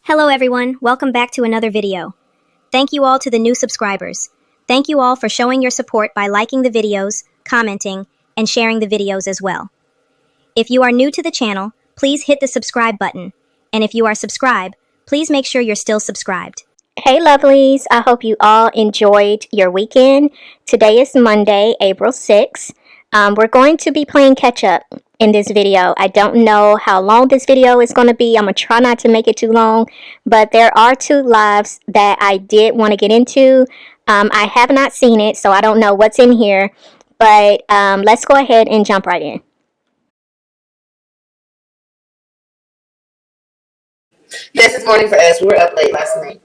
Hello everyone, welcome back to another video. Thank you all to the new subscribers. Thank you all for showing your support by liking the videos, commenting, and sharing the videos as well. If you are new to the channel, please hit the subscribe button. And if you are subscribed, please make sure you're still subscribed. Hey lovelies, I hope you all enjoyed your weekend. Today is Monday, April 6th. We're going to be playing catch up in this video. I don't know how long this video is going to be. I'm going to try not to make it too long, but there are two lives that I did want to get into. I have not seen it, so I don't know what's in here, but let's go ahead and jump right in. Yes, it's morning for us. We were up late last night.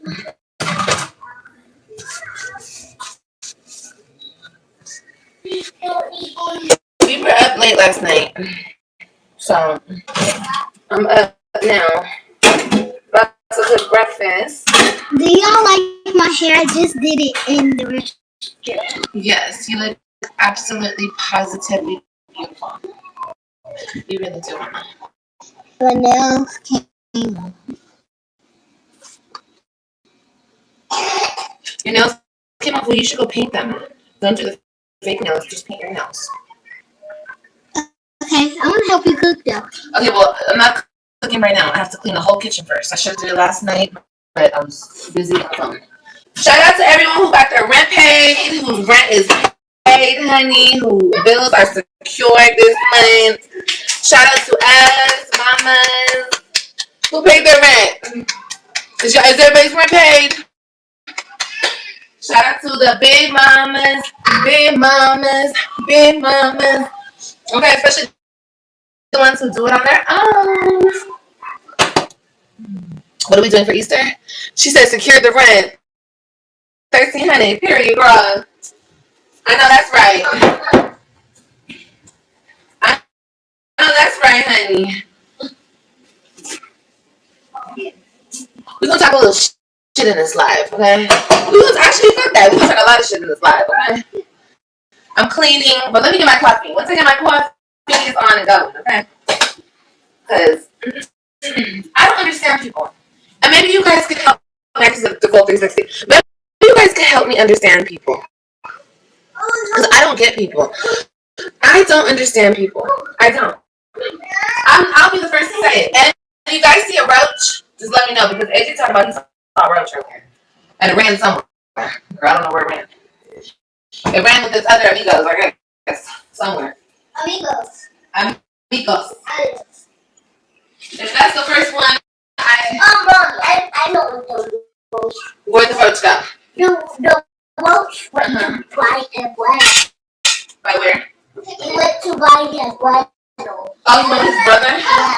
We were up late last night. So, I'm up now. About to cook breakfast. Do y'all like my hair? I just did it in the restaurant. Yes, you look absolutely positively beautiful. You really do. The nails came off. Your nails came off. Well, you should go paint them. Don't do the fake nails. Just paint your nails. Okay, I want to help you cook though. Okay, well, I'm not cooking right now. I have to clean the whole kitchen first. I should have did it last night, but I was busy on the phone. Shout out to everyone who got their rent paid, whose rent is paid, honey, whose bills are secured this month. Shout out to us, mamas, who paid their rent. Is everybody's rent paid? Shout out to the big mamas, big mamas, big mamas. Okay, especially the ones who do it on their own. What are we doing for Easter? She said secure the rent. 1,300, period, girl. I know that's right. I know that's right, honey. We're gonna talk a little shit in this live, okay? We was actually fuck that. We was talking a lot of shit in this live, okay? I'm cleaning, but let me get my coffee. Once I get my coffee, it's on and going, okay? Because I don't understand people. And maybe you guys could help me. Back to the default 360. Maybe you guys could help me understand people. Because I don't get people. I don't understand people. I don't. I'll be the first to say it. And if you guys see a roach, just let me know. Because AJ talked about he saw a roach right there. And it ran somewhere. Or I don't know where it ran. It ran with its other amigos, I guess. Somewhere. Amigos. Amigos. If that's the first one, Mom, I know what the roach. Where'd the roach go? The roach went to buy a guano. By where? He went to buy a guano. Oh, you went with his brother? Yeah.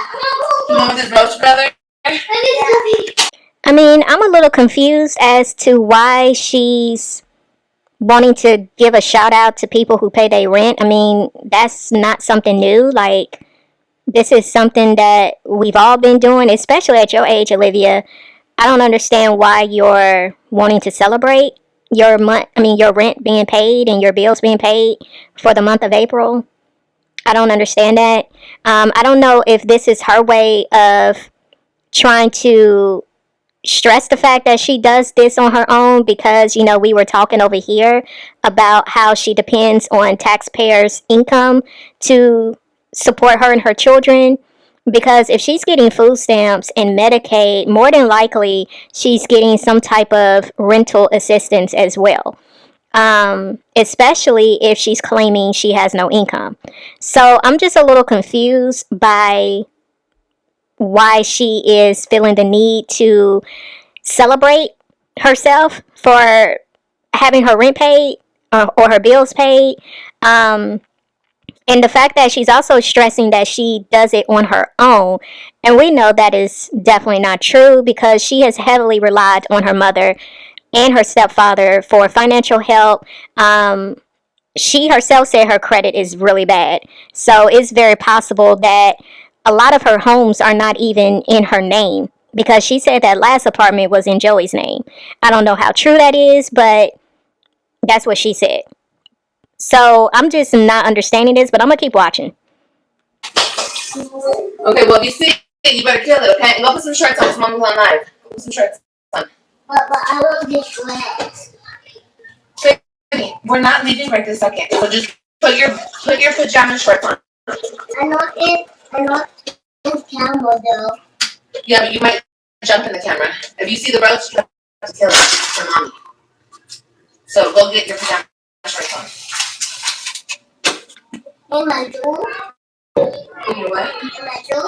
You went with his roach brother? I mean, I'm a little confused as to why she's wanting to give a shout out to people who pay their rent. I mean, that's not something new. Like, this is something that we've all been doing, especially at your age, Olivia. I don't understand why you're wanting to celebrate your rent being paid and your bills being paid for the month of April. I don't understand that. I don't know if this is her way of trying to stress the fact that she does this on her own because, you know, we were talking over here about how she depends on taxpayers' income to support her and her children. Because if she's getting food stamps and Medicaid, more than likely she's getting some type of rental assistance as well. Especially if she's claiming she has no income. So I'm just a little confused by why she is feeling the need to celebrate herself for having her rent paid or her bills paid. And the fact that she's also stressing that she does it on her own. And we know that is definitely not true because she has heavily relied on her mother and her stepfather for financial help. She herself said her credit is really bad. So it's very possible that a lot of her homes are not even in her name because she said that last apartment was in Joey's name. I don't know how true that is, but that's what she said. So I'm just not understanding this, but I'm going to keep watching. Okay, well, if you see it, you better kill it, okay? Go put some shirts on. This mommy's on live. Put some shorts on. But I will get sweats. We're not leaving right this second. So just put your pajama shorts on. I'm not in camera though. Yeah, but you might jump in the camera. If you see the roach, you have to kill it for mommy. So go get your pajama shorts on. In my room? In your what? In my room?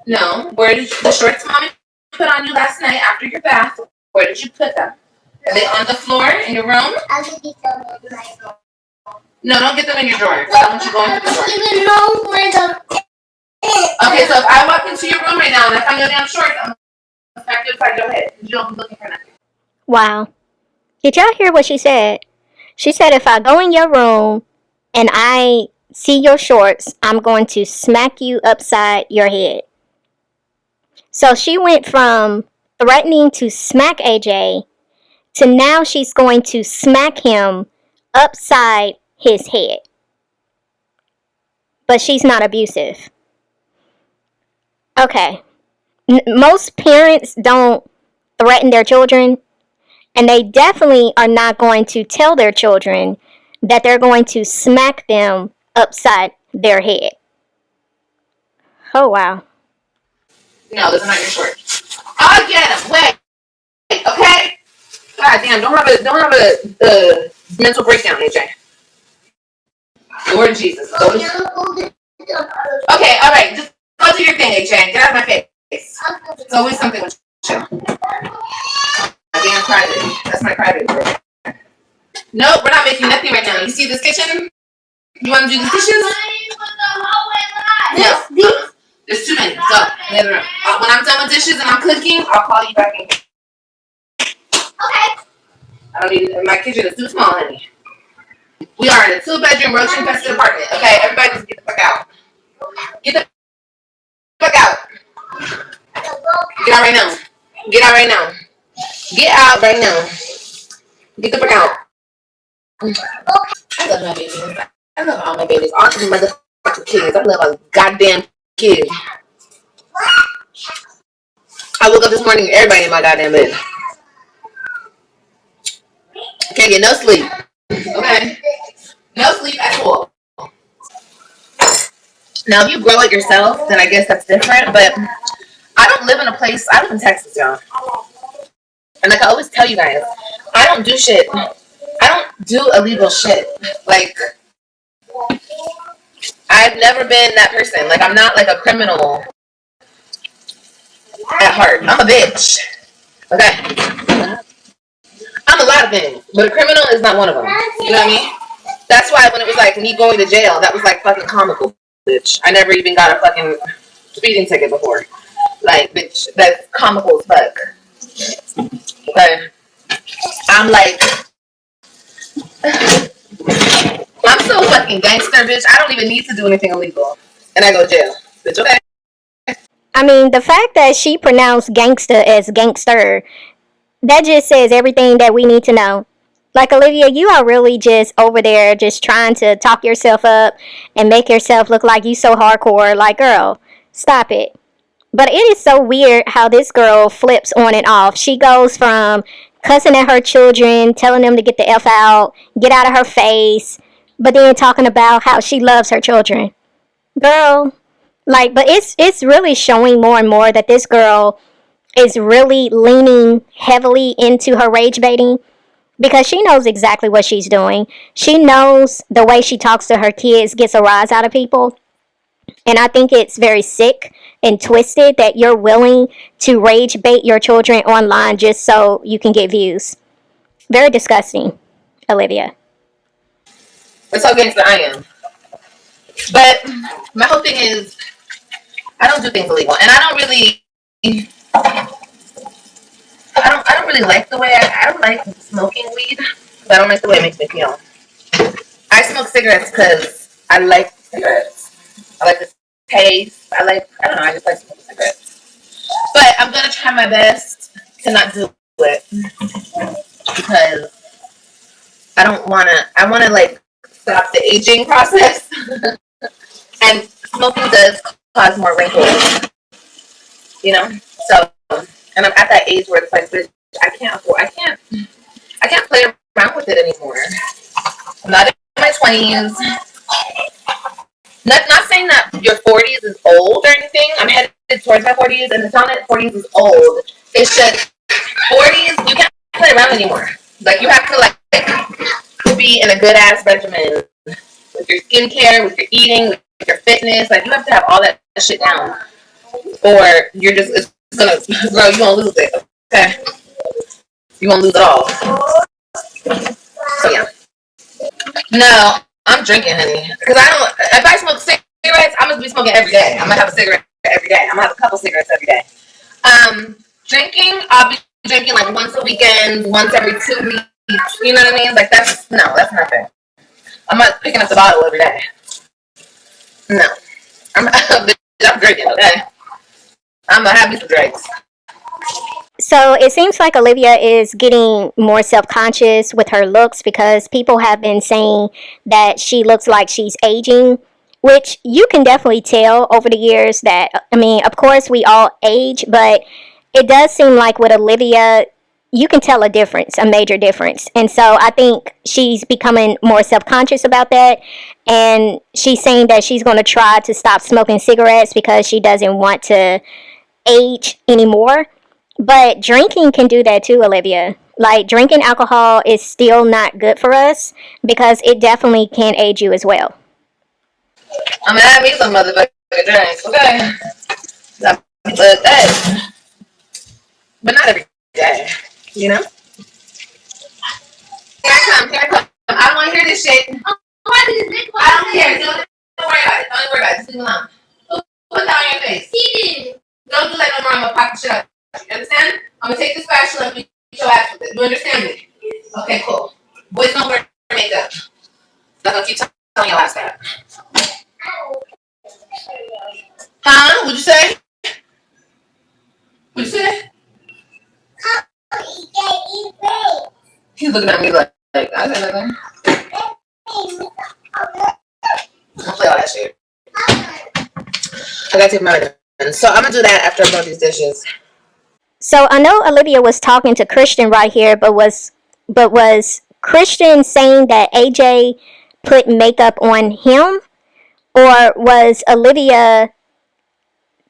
No. Where did the shorts mommy put on you last night after your bath? Where did you put them? Are they on the floor in your room? I will get them in my room. No, don't get them in your drawer. I want you going to the drawer. I don't even know where the. Okay, so if I walk into your room right now and I find your damn shorts, I'm gonna smack you upside your head. You don't be looking for nothing. Wow. Did y'all hear what she said? She said if I go in your room and I see your shorts, I'm going to smack you upside your head. So she went from threatening to smack AJ to now she's going to smack him upside his head. But she's not abusive. Okay. Most parents don't threaten their children, and they definitely are not going to tell their children that they're going to smack them upside their head. Oh, wow. No, those are not your shorts. I'll get them. Wait. Okay? God damn, don't have a mental breakdown, AJ. Lord Jesus. Okay, alright. Just go do your thing, AJ. Get out of my face. It's always something with you. My damn crybaby. That's my crybaby. Nope, we're not making nothing right now. You see this kitchen? You want to do the dishes? No. There's too many. Go. In the other room. When I'm done with dishes and I'm cooking, I'll call you back in. Okay. I don't need. My kitchen is too small, honey. We are in a 2-bedroom roach-infested apartment. Okay, everybody just get the fuck out. Get the fuck out. Get out right now. Get out right now. Get out right now. Get the fuck out. I love my babies. I love all my babies. All the motherfucking kids. I love a goddamn kid. I woke up this morning, everybody in my goddamn bed. Can't get no sleep. Okay? No sleep at all. Now, if you grow it yourself, then I guess that's different. But I don't live in a place. I live in Texas, y'all. And like I always tell you guys, I don't do shit. I don't do illegal shit. Like, I've never been that person. Like, I'm not like a criminal at heart. I'm a bitch. Okay? I'm a lot of things. But a criminal is not one of them. You know what I mean? That's why when it was like me going to jail, that was like fucking comical, bitch. I never even got a fucking speeding ticket before. Like, bitch, that's comical as fuck. Okay? I'm like, I'm so fucking gangster, bitch. I don't even need to do anything illegal. And I go to jail. Bitch, okay? I mean, the fact that she pronounced gangster as gangster, that just says everything that we need to know. Like, Olivia, you are really just over there just trying to talk yourself up and make yourself look like you so hardcore. Like, girl, stop it. But it is so weird how this girl flips on and off. She goes from cussing at her children, telling them to get the F out, get out of her face, but then talking about how she loves her children. Girl, like, but it's really showing more and more that this girl is really leaning heavily into her rage baiting because she knows exactly what she's doing. She knows the way she talks to her kids gets a rise out of people. And I think it's very sick and twisted that you're willing to rage bait your children online just so you can get views. Very disgusting, Olivia. That's how gangster I am. But my whole thing is, I don't do things illegal, and I don't really like the way I don't like smoking weed. But I don't like the way it makes me feel. I smoke cigarettes because I like cigarettes. I like the taste. I don't know. I just like smoking cigarettes. But I'm gonna try my best to not do it because I want to like stop the aging process. And smoking does cause more wrinkles, you know. So And I'm at that age where it's like, bitch, I can't play around with it anymore. I'm not in my 20s. Not saying that your 40s is old or anything. I'm headed towards my 40s, and it's not that 40s is old. It's just 40s, you can't play around anymore. Like, you have to, like be in a good ass regimen with your skincare, with your eating, with your fitness. Like, you have to have all that shit down, or you're just, it's gonna, girl, you won't lose it. Okay, you won't lose it all. So yeah. No, I'm drinking, honey. Because I don't. If I smoke cigarettes, I'm gonna be smoking every day. I'm gonna have a cigarette every day. I'm gonna have a couple cigarettes every day. Drinking, I'll be drinking like once a weekend, once every 2 weeks. You know what I mean? Like, that's nothing. I'm not picking up the bottle every day. No, I'm drinking. Okay, I'm gonna have me some drinks. So it seems like Olivia is getting more self-conscious with her looks because people have been saying that she looks like she's aging, which you can definitely tell over the years that, I mean, of course we all age, but it does seem like with Olivia, you can tell a difference, a major difference. And so I think she's becoming more self-conscious about that. And she's saying that she's going to try to stop smoking cigarettes because she doesn't want to age anymore. But drinking can do that too, Olivia. Like, drinking alcohol is still not good for us because it definitely can age you as well. I'm gonna have me some motherfucking drinks, okay? But not every day, you know? Here I come. I don't want to hear this shit. I don't care. Don't worry about it. Don't worry about it. Just leave me alone. Put that on your face. Don't do that no more. I'm gonna pop the shit up. You understand? I'm gonna take the spatula and beat your ass with it. You understand me? Okay, cool. Boys don't wear makeup. I'm gonna keep telling your ass that. Huh? What'd you say? What'd you say? He's looking at me like I said nothing. I'll play all that shit. I gotta take my vitamins. So I'm gonna do that after I blow these dishes. So I know Olivia was talking to Christian right here, but was Christian saying that AJ put makeup on him, or was Olivia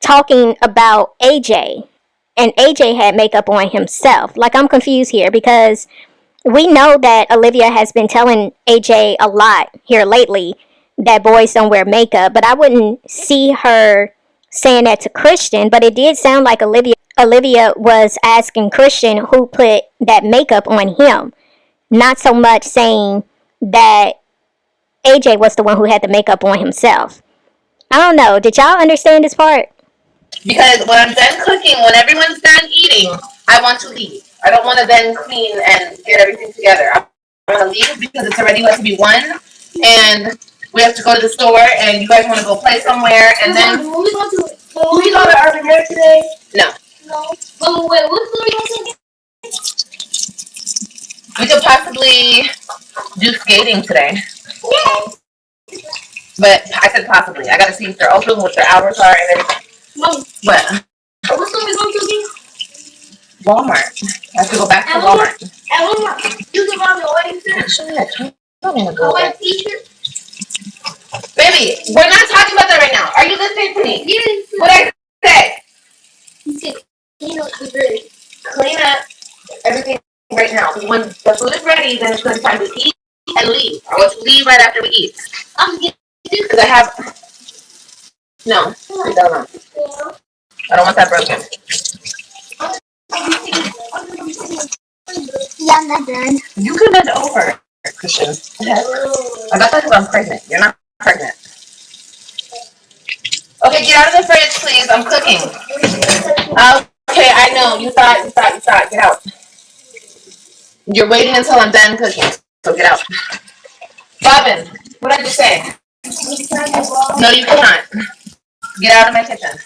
talking about AJ and AJ had makeup on himself? Like, I'm confused here because we know that Olivia has been telling AJ a lot here lately that boys don't wear makeup, but I wouldn't see her saying that to Christian. But it did sound like Olivia was asking Christian who put that makeup on him, not so much saying that AJ was the one who had the makeup on himself. I don't know. Did y'all understand this part? Because when I'm done cooking, when everyone's done eating, I want to leave. I don't want to then clean and get everything together. I want to leave because it's already going to be 1, and we have to go to the store, and you guys want to go play somewhere, and then will we go to Urban Rare today? No. But wait, what store are you going to? We could possibly do skating today. Yes. But I said possibly. I gotta see if they're open, what their hours are, and everything. Mom. What? What store are we going to again? Walmart. I have to go back to Walmart. At Walmart, you can buy the wedding set. A white t-shirt. Baby, we're not talking about that right now. Are you listening to me? Yes. What I say? You said clean up the bread. Clean up everything right now. Because when the food is ready, then it's going to be time to eat and leave. I want to leave right after we eat. I'm going to do because I have. No, I don't want that broken. Yeah, I'm not done. You can bend over, Christian. I got that because I'm pregnant. You're not pregnant. Okay, get out of the fridge, please. I'm cooking. Okay, I know. You thought. Get out. You're waiting until I'm done cooking. So get out. Robyn, what did I just say? No, you cannot. Get out of my kitchen.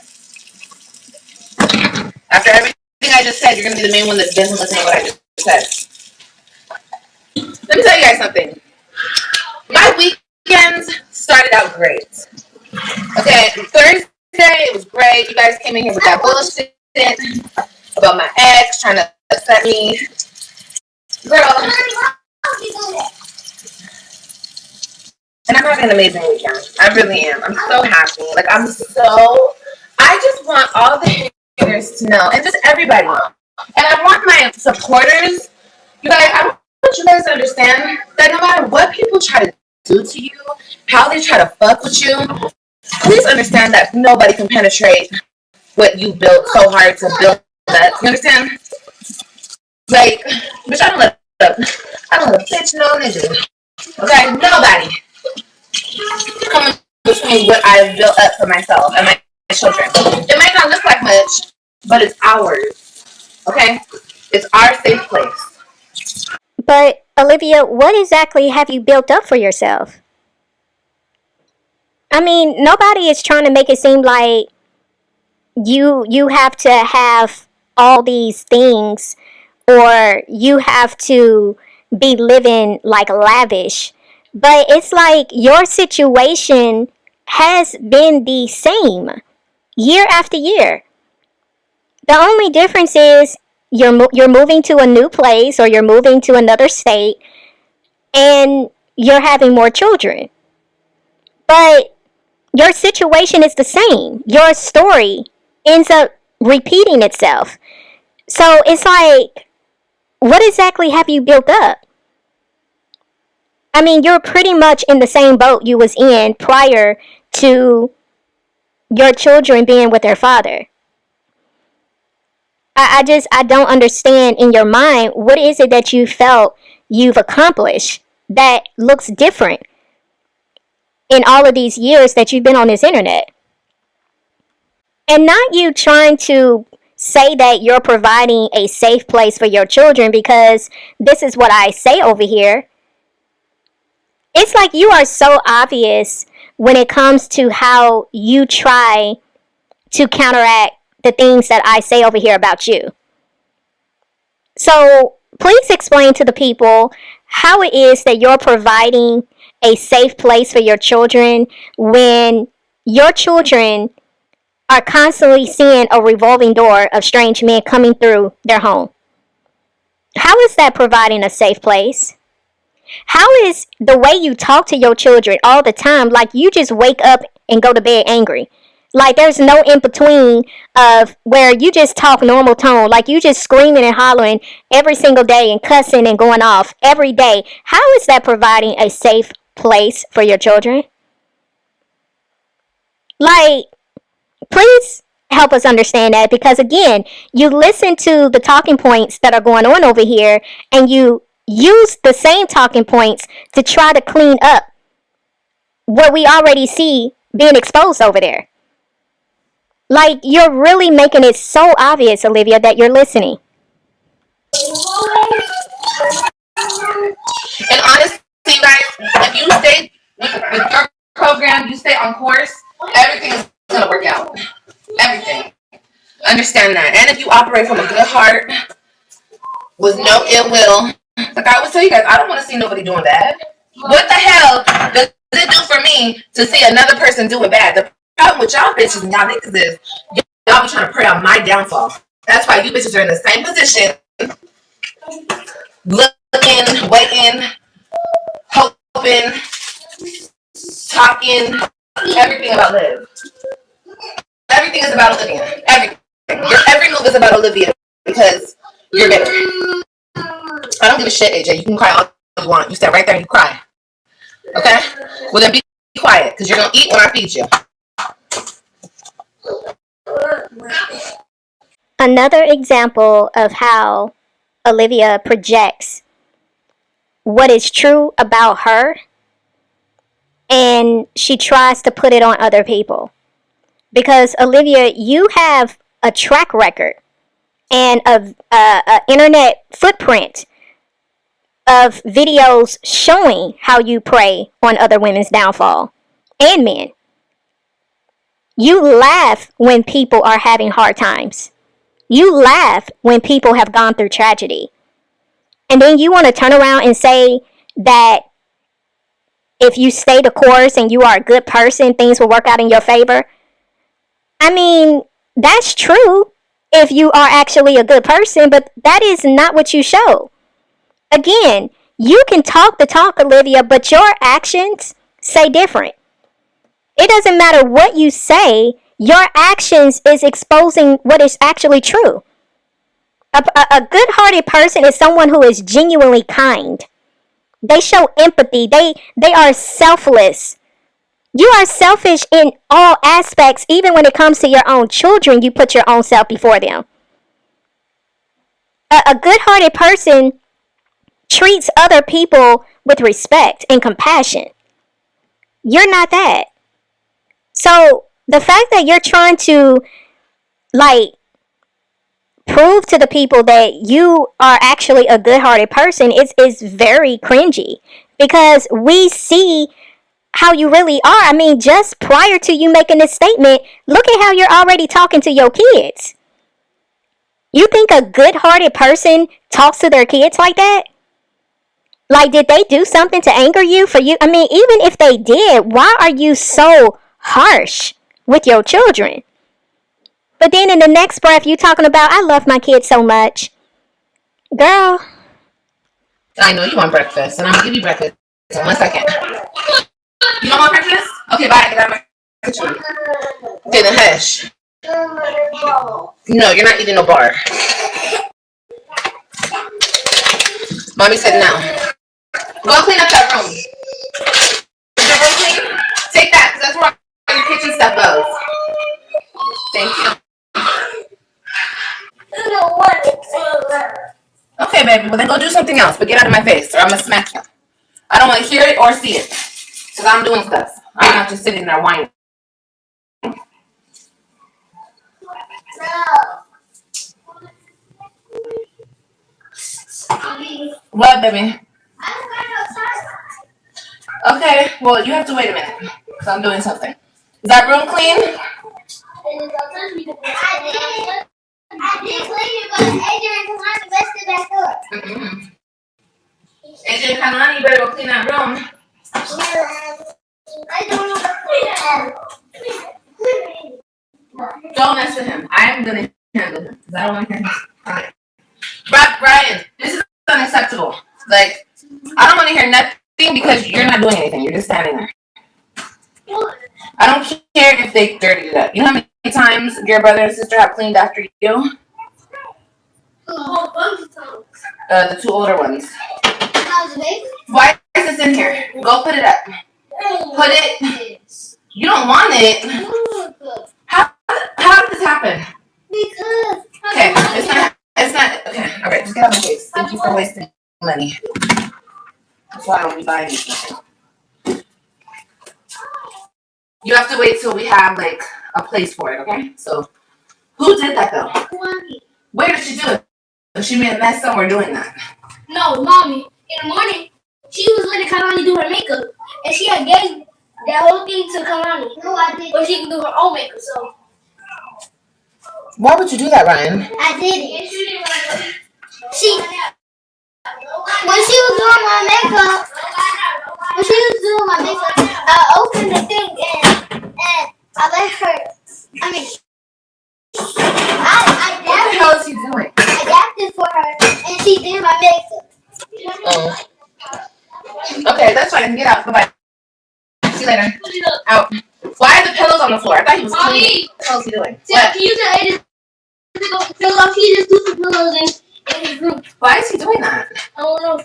After everything I just said, you're going to be the main one that doesn't listen to what I just said. Let me tell you guys something. My weekends started out great. Okay, Thursday it was great. You guys came in here with that bullshit about my trying to set me. Girl. And I'm having an amazing weekend. I really am. I'm so happy. Like, I just want all the haters to know, and just everybody. And I want my supporters, you guys, I want you guys to understand that no matter what people try to do to you, how they try to fuck with you, please understand that nobody can penetrate what you built so hard to build that. You understand? Like, bitch, I don't let a bitch no nigga. Okay? Nobody coming between what I've built up for myself and my children. It might not look like much, but it's ours. Okay? It's our safe place. But Olivia, what exactly have you built up for yourself? I mean, nobody is trying to make it seem like you have to have all these things, or you have to be living like lavish. But it's like your situation has been the same year after year. The only difference is you're moving to a new place, or you're moving to another state, and you're having more children. But your situation is the same. Your story ends up repeating itself. So it's like, what exactly have you built up? I mean, you're pretty much in the same boat you was in prior to your children being with their father. I don't understand in your mind, what is it that you felt you've accomplished that looks different in all of these years that you've been on this internet? And not you trying to say that you're providing a safe place for your children, because this is what I say over here. It's like you are so obvious when it comes to how you try to counteract the things that I say over here about you. So please explain to the people how it is that you're providing a safe place for your children when your children are constantly seeing a revolving door of strange men coming through their home. How is that providing a safe place? How is the way you talk to your children all the time, like you just wake up and go to bed angry? Like there's no in between of where you just talk normal tone, like you just screaming and hollering every single day and cussing and going off every day. How is that providing a safe place for your children? Like, please help us understand that, because again, you listen to the talking points that are going on over here, and you use the same talking points to try to clean up what we already see being exposed over there. Like, you're really making it so obvious, Olivia, that you're listening. And honestly, you guys, if you stay with your program, you stay on course, everything is going to work out. Everything. Understand that. And if you operate from a good heart, with no ill will, like I always tell you guys, I don't want to see nobody doing bad. What the hell does it do for me to see another person doing bad? The problem with y'all bitches and y'all niggas is y'all be trying to pray on my downfall. That's why you bitches are in the same position, looking, waiting, hoping, talking, everything about Liv. Everything is about Olivia. Everything. Your every move is about Olivia because you're bitter. I don't give a shit, AJ. You can cry all you want. You stand right there and you cry. Okay? Well, then be quiet, because you're going to eat when I feed you. Another example of how Olivia projects what is true about her, and she tries to put it on other people. Because Olivia, you have a track record and a internet footprint of videos showing how you prey on other women's downfall and men. You laugh when people are having hard times. You laugh when people have gone through tragedy. And then you want to turn around and say that if you stay the course and you are a good person, things will work out in your favor. I mean, that's true. if you are actually a good person, but that is not what you show. Again, you can talk the talk, Olivia, but your actions say different. It doesn't matter what you say, your actions is exposing what is actually true. A good-hearted person is someone who is genuinely kind. They show empathy. They are selfless. You are selfish in all aspects. Even when it comes to your own children, you put your own self before them. A good-hearted person treats other people with respect and compassion. You're not that. So the fact that you're trying to like prove to the people that you are actually a good-hearted person is very cringy, because we see how you really are. I mean, just prior to you making this statement, look at how you're already talking to your kids. You think a good-hearted person talks to their kids like that? Like, did they do something to anger you for you? I mean, even if they did, why are you so harsh with your children? But then in the next breath, you talking about, I love my kids so much. Girl. I know you want breakfast, and I'm gonna give you breakfast in 1 second. You don't want breakfast? Okay, bye. Get out of my kitchen. Okay, then hush. No, you're not eating no bar. Mommy said no. Go clean up that room. Is your room clean? Take that, because that's where all your kitchen stuff goes. Thank you. Okay, baby. Well, then go do something else, but get out of my face, or I'm gonna smack you. I don't want to hear it or see it, because I'm doing stuff. I'm not just sitting there whining. What, baby? Okay, well, you have to wait a minute, because I'm doing something. Is that room clean? I did clean it, but Adrian and Kalani messed it back up. Adrian and Kalani, you better go clean that room. I don't know how to clean it. Don't mess with him. I'm going to handle him, because I don't want to hear him. Brian, this is unacceptable. Like, I don't want to hear nothing because you're not doing anything. You're just standing there. I don't care if they dirtied it up. You know how many times your brother and sister have cleaned after you? The two older ones. Why is this in here? Go put it up. Put it. You don't want it. How did this happen? Because. Okay, it's not. Okay, all right, just get out of my face. Thank you for wasting money. That's why I don't be buying anything. You have to wait till we have like a place for it, okay? So, who did that though? Where did she do it? She made a mess somewhere doing that. No, mommy. In the morning, she was letting Kalani do her makeup, and she had gave that whole thing to Kalani. No, I didn't. But she can do her own makeup, so. Why would you do that, Ryan? I did it. She. When she was doing my makeup, I opened the thing and I let her. I mean, I what the hell is he doing? I adapted for her, and she did my makeup. Oh. Okay, that's fine. Get out. Bye bye. See you later. Out. Why are the pillows on the floor? I thought he was cleaning. What the hell is he doing? Can you tell Aiden to go fill up? He just threw the pillows in his room. Why is he doing that? I don't know.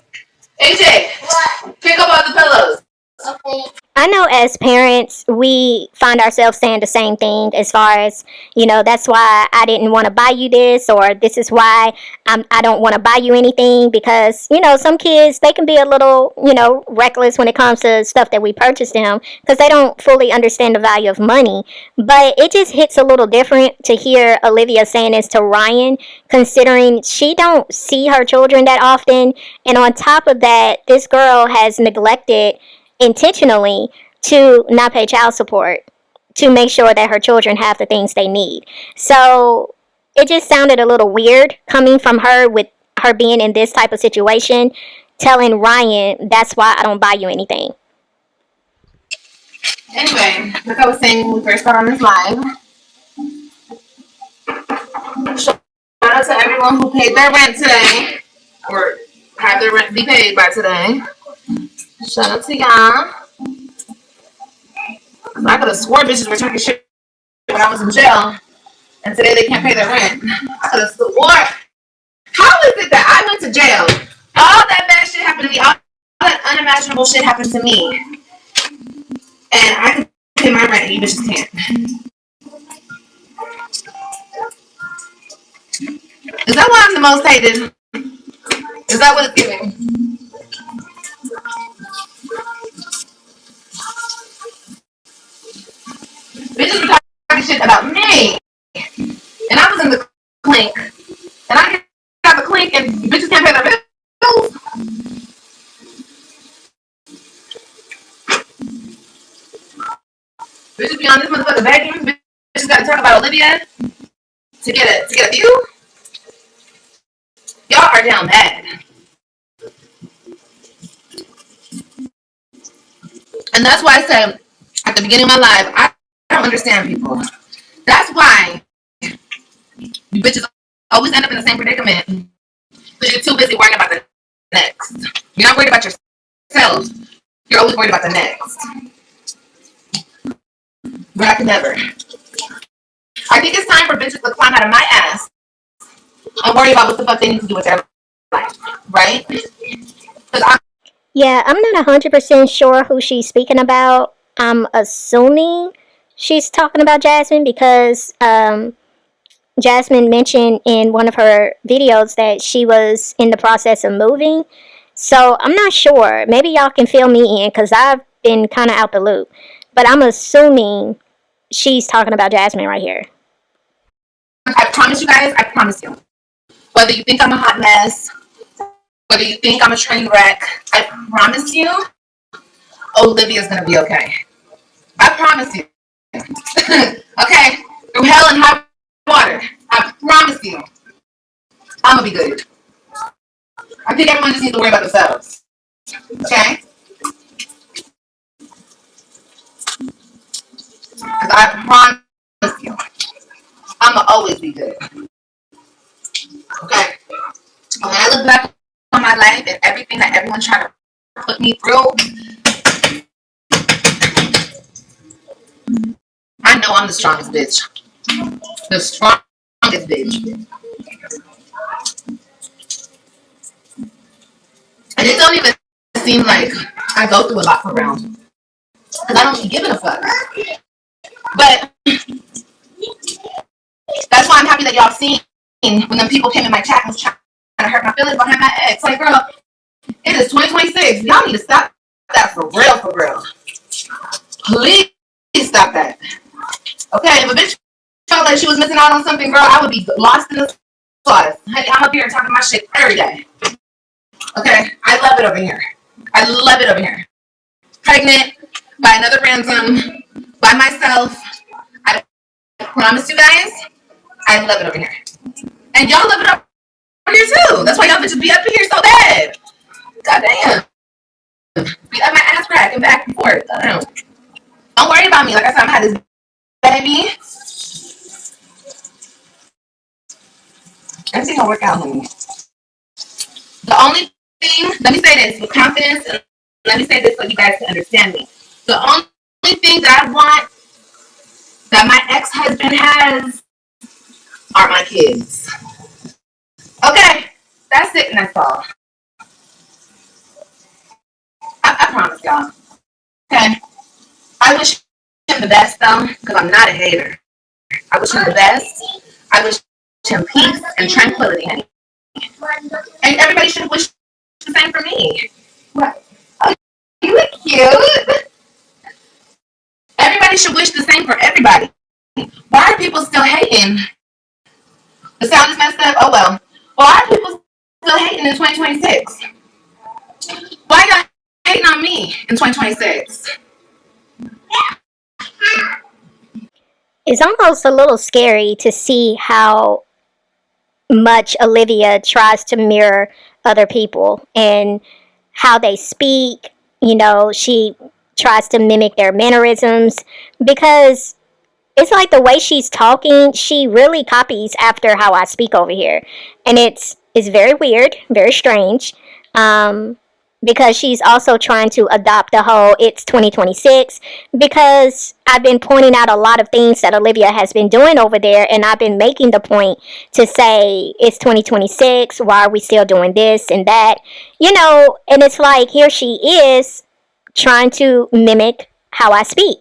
AJ, what? Pick up all the pillows. Okay. I know as parents, we find ourselves saying the same thing as far as, that's why I didn't want to buy you this, or this is why I don't want to buy you anything, because, some kids, they can be a little, reckless when it comes to stuff that we purchase them, because they don't fully understand the value of money. But it just hits a little different to hear Olivia saying this to Ryan, considering she don't see her children that often, and on top of that, this girl has neglected intentionally to not pay child support to make sure that her children have the things they need. So it just sounded a little weird coming from her, with her being in this type of situation, telling Ryan, that's why I don't buy you anything. Anyway, like I was saying when we first got on this live, out to everyone who paid their rent today, or have their rent be paid by today. Shout out to y'all. I could have swore bitches were talking shit when I was in jail, and today they can't pay their rent. I could have swore. How is it that I went to jail? All that bad shit happened to me. All that unimaginable shit happened to me. And I can pay my rent and you bitches can't. Is that why I'm the most hated? Is that what it's giving? Bitches were talking shit about me. And I was in the clink. And I got the clink and bitches can't pay their bills. Bitches be on this motherfucker begging. Bitches gotta talk about Olivia to get a view. Y'all are down bad. And that's why I said at the beginning of my life, I don't understand people. That's why you bitches always end up in the same predicament. Because you're too busy worrying about the next. You're not worried about yourself. You're always worried about the next. But I can never. I think it's time for bitches to climb out of my ass and worry about what the fuck they need to do with their life. Right? Yeah, I'm not 100% sure who she's speaking about. I'm assuming she's talking about Jasmine because Jasmine mentioned in one of her videos that she was in the process of moving. So I'm not sure. Maybe y'all can fill me in because I've been kind of out the loop. But I'm assuming she's talking about Jasmine right here. I promise you guys, I promise you. Whether you think I'm a hot mess, whether you think I'm a train wreck, I promise you, Olivia's gonna be okay. I promise you. Okay? Through hell and high water. I promise you. I'm gonna be good. I think everyone just needs to worry about themselves. Okay? Because I promise you, I'm gonna always be good. Okay? When I look back on my life and everything that everyone tried to put me through, I know I'm the strongest bitch. The strongest bitch. And it don't even seem like I go through a lot for real. Because I don't be giving a fuck. But that's why I'm happy that y'all seen when them people came in my chat and was trying to hurt my feelings behind my ex. Like, girl, it is 2026. Y'all need to stop that for real, for real. Please stop that. Okay, if a bitch felt like she was missing out on something, girl, I would be lost in the sauce. Honey, I'm up here talking my shit every day. Okay, I love it over here. I love it over here. Pregnant, by another ransom, by myself. I promise you guys, I love it over here. And y'all love it over here too. That's why y'all bitches be up here so bad. Goddamn. Be up my ass crack and back and forth. Goddamn. Don't worry about me. Like I said, I'm had this baby. Everything will work out, honey. The only thing, let me say this with confidence, and let me say this so you guys can understand me. The only thing that I want that my ex-husband has are my kids. Okay, that's it and that's all. I promise y'all. Okay, I wish him the best though, because I'm not a hater. I wish him the best. I wish him peace and tranquility. And everybody should wish the same for me. What? Oh, you look cute. Everybody should wish the same for everybody. Why are people still hating? The sound is messed up? Oh well. Why are people still hating in 2026? Why y'all hating on me in 2026? It's almost a little scary to see how much Olivia tries to mirror other people and how they speak. You know, she tries to mimic their mannerisms because it's like the way she's talking, she really copies after how I speak over here. And it's very weird, very strange. Um, because she's also trying to adopt the whole it's 2026, because I've been pointing out a lot of things that Olivia has been doing over there, and I've been making the point to say it's 2026, why are we still doing this and that, and it's like here she is trying to mimic how I speak.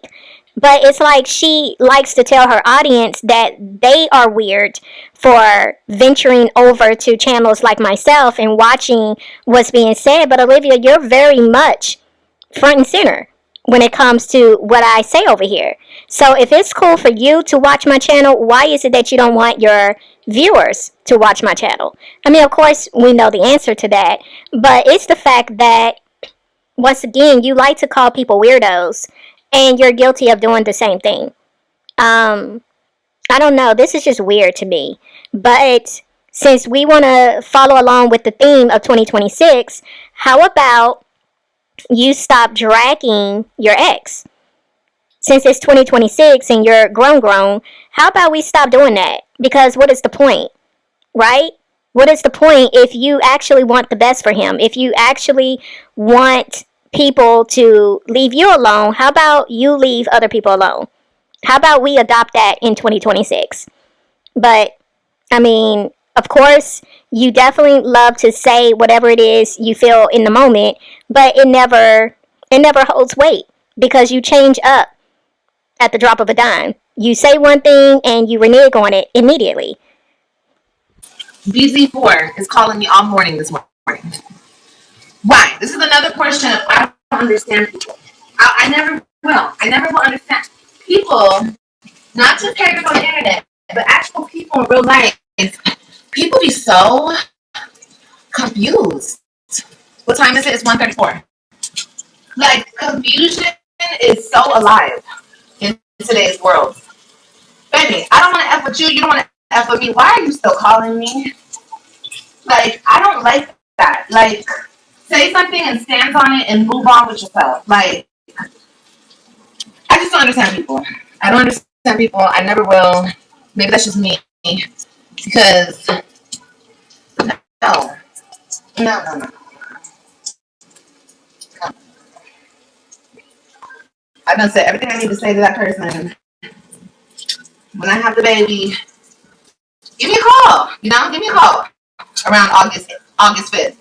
But it's like she likes to tell her audience that they are weird for venturing over to channels like myself and watching what's being said. But Olivia, you're very much front and center when it comes to what I say over here. So if it's cool for you to watch my channel, why is it that you don't want your viewers to watch my channel? I mean, of course, we know the answer to that. But it's the fact that, once again, you like to call people weirdos, and you're guilty of doing the same thing. I don't know. This is just weird to me. But since we want to follow along with the theme of 2026, how about you stop dragging your ex? Since it's 2026 and you're grown, how about we stop doing that? Because what is the point, right? What is the point if you actually want the best for him? If you actually want people to leave you alone, how about you leave other people alone? How about we adopt that in 2026? But, I mean, of course, you definitely love to say whatever it is you feel in the moment, but it never holds weight, because you change up at the drop of a dime. You say one thing and you renege on it immediately. BZ4 is calling me all morning this morning. Why? This is another portion of I don't understand people. I never will. I never will understand people, not just characters on the internet, but actual people in real life. People be so confused. What time is it? It's 1:34. Like, confusion is so alive in today's world. Baby, I don't want to F with you. You don't want to F with me. Why are you still calling me? Like, I don't like that. Like, say something and stand on it and move on with yourself. Like, I just don't understand people. I don't understand people. I never will. Maybe that's just me. Because, no. No. I've done said everything I need to say to that person. When I have the baby, give me a call. Give me a call around August 5th.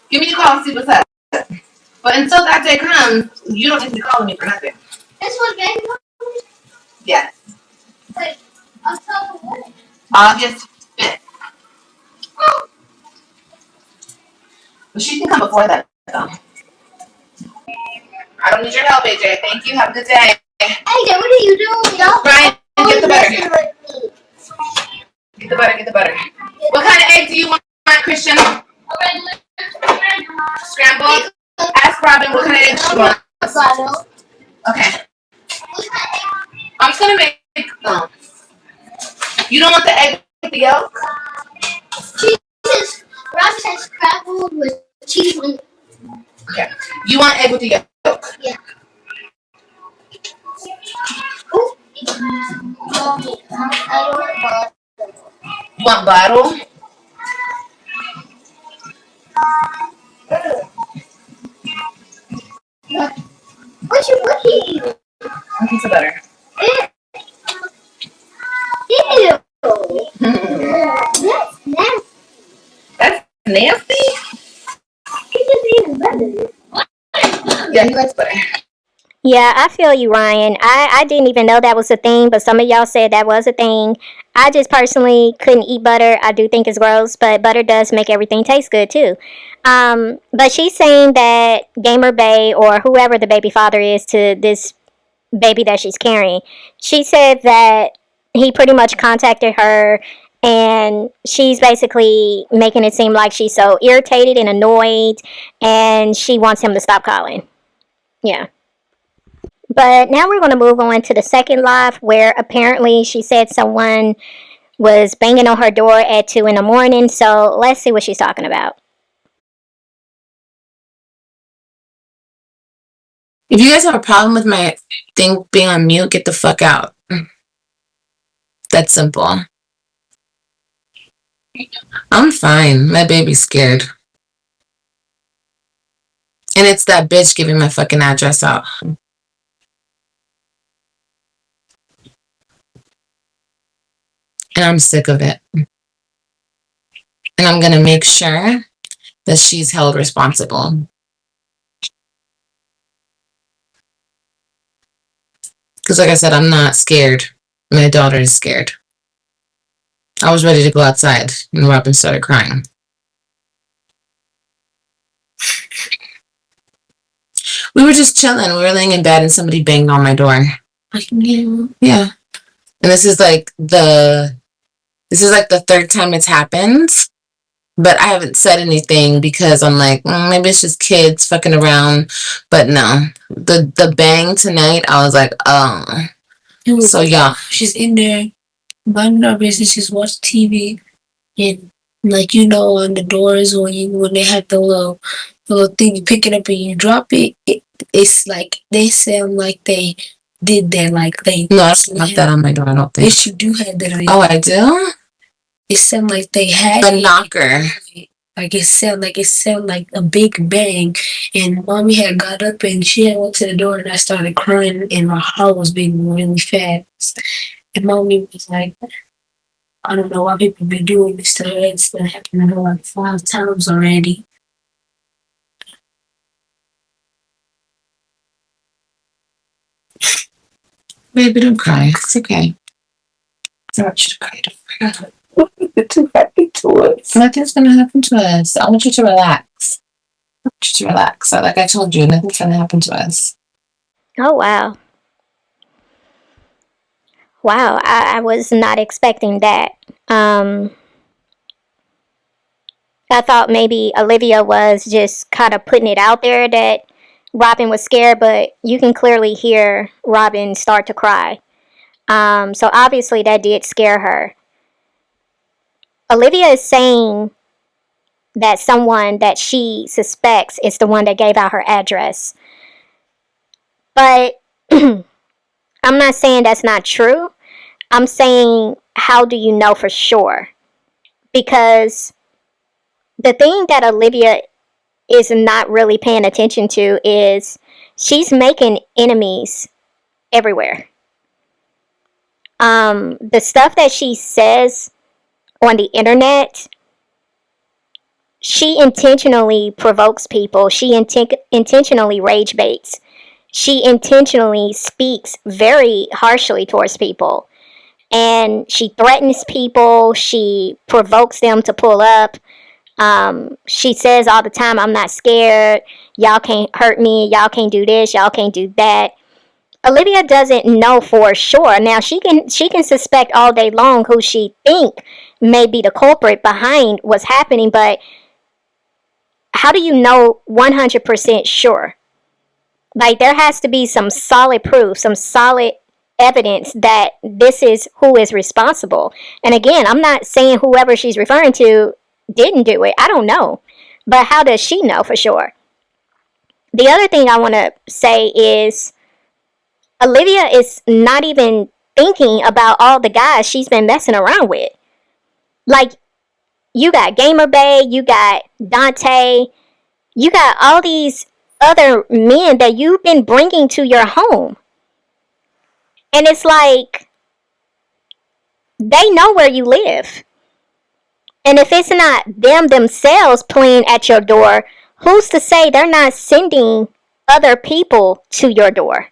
Give me a call and see what's up. But until that day comes, you don't need to be calling me for nothing. This was baby? Yes. Wait, October what? August 5th. But she can come before that, though. I don't need your help, AJ. Thank you. Have a good day. AJ, what are you doing? Brian, get the butter. Get the butter. What kind of egg do you want, Christian? Scrambled? Ask Robyn what kind of egg she wants. Okay. I'm just gonna make. You don't want the egg with the yolk? Robyn says scrambled with cheese on it. Okay. You want egg with the yolk? Yeah. You want bottle? What you? A piece of butter. Ew. That's nasty. That's nasty? It's even better. Yeah, he likes butter. Yeah, I feel you, Ryan. I didn't even know that was a thing, but some of y'all said that was a thing. I just personally couldn't eat butter. I do think it's gross, but butter does make everything taste good too. But she's saying that Gamer Bay, or whoever the baby father is to this baby that she's carrying, she said that he pretty much contacted her, and she's basically making it seem like she's so irritated and annoyed, and she wants him to stop calling. Yeah. But now we're going to move on to the second live, where apparently she said someone was banging on her door at 2 in the morning. So let's see what she's talking about. If you guys have a problem with my thing being on mute, get the fuck out. That's simple. I'm fine. My baby's scared. And it's that bitch giving my fucking address out. And I'm sick of it. And I'm gonna make sure that she's held responsible. Because like I said, I'm not scared. My daughter is scared. I was ready to go outside and Robyn started crying. We were just chilling. We were laying in bed and somebody banged on my door. Yeah. And this is like the third time it's happened. But I haven't said anything because I'm like, maybe it's just kids fucking around. But no. The bang tonight, I was like, oh. So yeah. She's in there minding her business, she's watching TV, and like on the doors when they have the little thing you pick it up and you drop it, it's like they sound like they did that, like they. No, I don't have that on my door. I don't think. Yes, you do have that on your. Oh, I do. It sound like they had a knocker. Like it sound like a big bang, and mommy had got up and she had went to the door and I started crying and my heart was beating really fast. And mommy was like, I don't know why people be doing this to her. It's been happening to her like 5 times already. Baby, don't cry. It's okay. I want you to cry. You're too happy to us. Nothing's gonna happen to us. I want you to relax. Like I told you, nothing's gonna happen to us. Oh, wow. Wow, I was not expecting that. I thought maybe Olivia was just kind of putting it out there that Robyn was scared, but you can clearly hear Robyn start to cry. So obviously that did scare her. Olivia is saying that someone that she suspects is the one that gave out her address. But I'm not saying that's not true. I'm saying, how do you know for sure? Because the thing that Olivia is not really paying attention to is she's making enemies everywhere. The stuff that she says on the internet, she intentionally provokes people. She intentionally rage baits. She intentionally speaks very harshly towards people. And she threatens people. She provokes them to pull up. She says all the time, I'm not scared. Y'all can't hurt me. Y'all can't do this. Y'all can't do that. Olivia doesn't know for sure. Now, she can suspect all day long who she think may be the culprit behind what's happening, but how do you know 100% sure? Like, there has to be some solid proof, some solid evidence that this is who is responsible. And again, I'm not saying whoever she's referring to didn't do it. I don't know. But how does she know for sure? The other thing I want to say is Olivia is not even thinking about all the guys she's been messing around with. Like, you got Gamer Bay, you got Dante, you got all these other men that you've been bringing to your home. And it's like, they know where you live. And if it's not them themselves playing at your door, who's to say they're not sending other people to your door?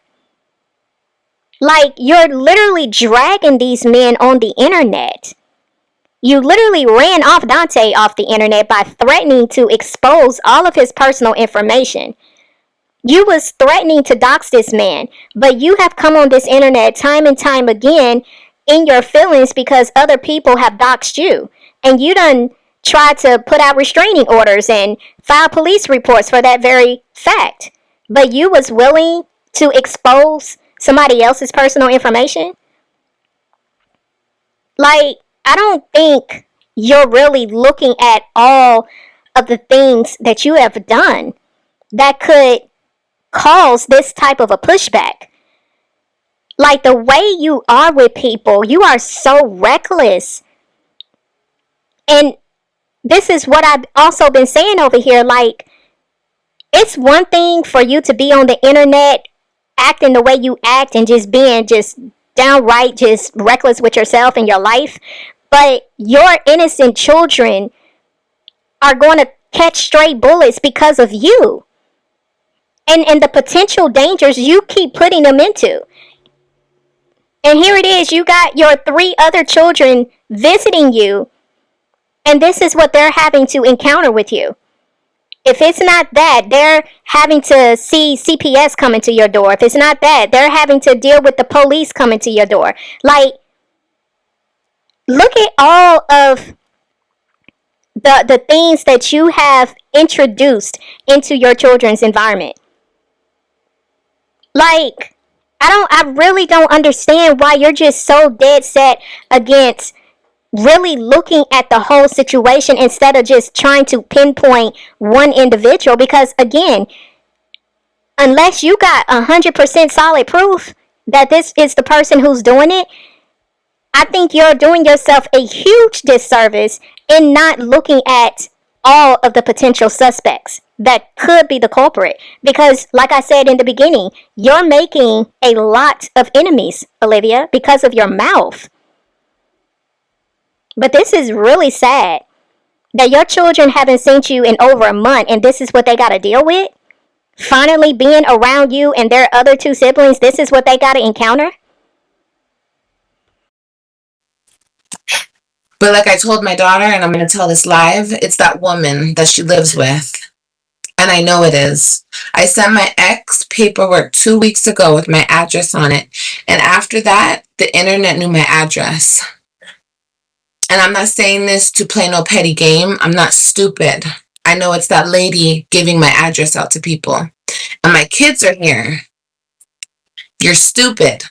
Like, you're literally dragging these men on the internet. You literally ran off Dante off the internet by threatening to expose all of his personal information. You was threatening to dox this man, but you have come on this internet time and time again in your feelings because other people have doxed you. And you done tried to put out restraining orders and file police reports for that very fact. But you was willing to expose somebody else's personal information? Like, I don't think you're really looking at all of the things that you have done that could cause this type of a pushback. Like, the way you are with people, you are so reckless. And this is what I've also been saying over here. Like, it's one thing for you to be on the internet acting the way you act and just being just downright just reckless with yourself and your life. But your innocent children are going to catch stray bullets because of you. And the potential dangers you keep putting them into. And here it is, you got your 3 other children visiting you, and this is what they're having to encounter with you. If it's not that, they're having to see CPS coming to your door. If it's not that, they're having to deal with the police coming to your door. Like, look at all of the things that you have introduced into your children's environment. Like, I really don't understand why you're just so dead set against really looking at the whole situation instead of just trying to pinpoint one individual. Because again, unless you got 100% solid proof that this is the person who's doing it, I think you're doing yourself a huge disservice in not looking at all of the potential suspects that could be the culprit. Because, like I said in the beginning, you're making a lot of enemies, Olivia, because of your mouth. But this is really sad that your children haven't seen you in over a month, and this is what they got to deal with. Finally being around you and their other 2 siblings, this is what they got to encounter. But like I told my daughter, and I'm going to tell this live, it's that woman that she lives with. And I know it is. I sent my ex paperwork 2 weeks ago with my address on it. And after that, the internet knew my address. And I'm not saying this to play no petty game. I'm not stupid. I know it's that lady giving my address out to people. And my kids are here. You're stupid.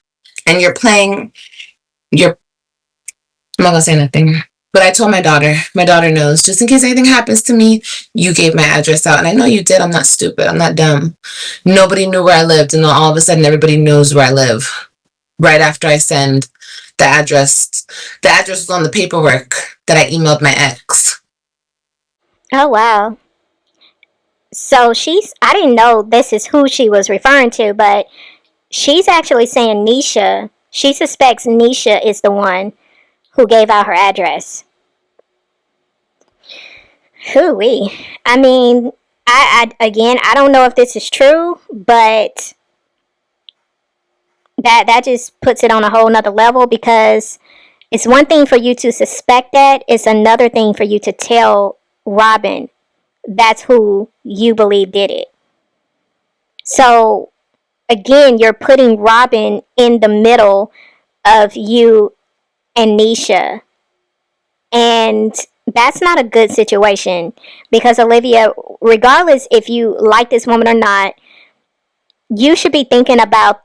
And you're playing, I'm not going to say nothing. But I told my daughter knows, just in case anything happens to me, you gave my address out. And I know you did. I'm not stupid. I'm not dumb. Nobody knew where I lived. And all of a sudden, everybody knows where I live. Right after I send the address. The address was on the paperwork that I emailed my ex. Oh, wow. So I didn't know this is who she was referring to, but she's actually saying Neshia. She suspects Neshia is the one who gave out her address. Hooey. I mean, I don't know if this is true, but that just puts it on a whole nother level, because it's one thing for you to suspect that, it's another thing for you to tell Robyn that's who you believe did it. So again, you're putting Robyn in the middle of you and Neshia, and that's not a good situation. Because Olivia, regardless if you like this woman or not, you should be thinking about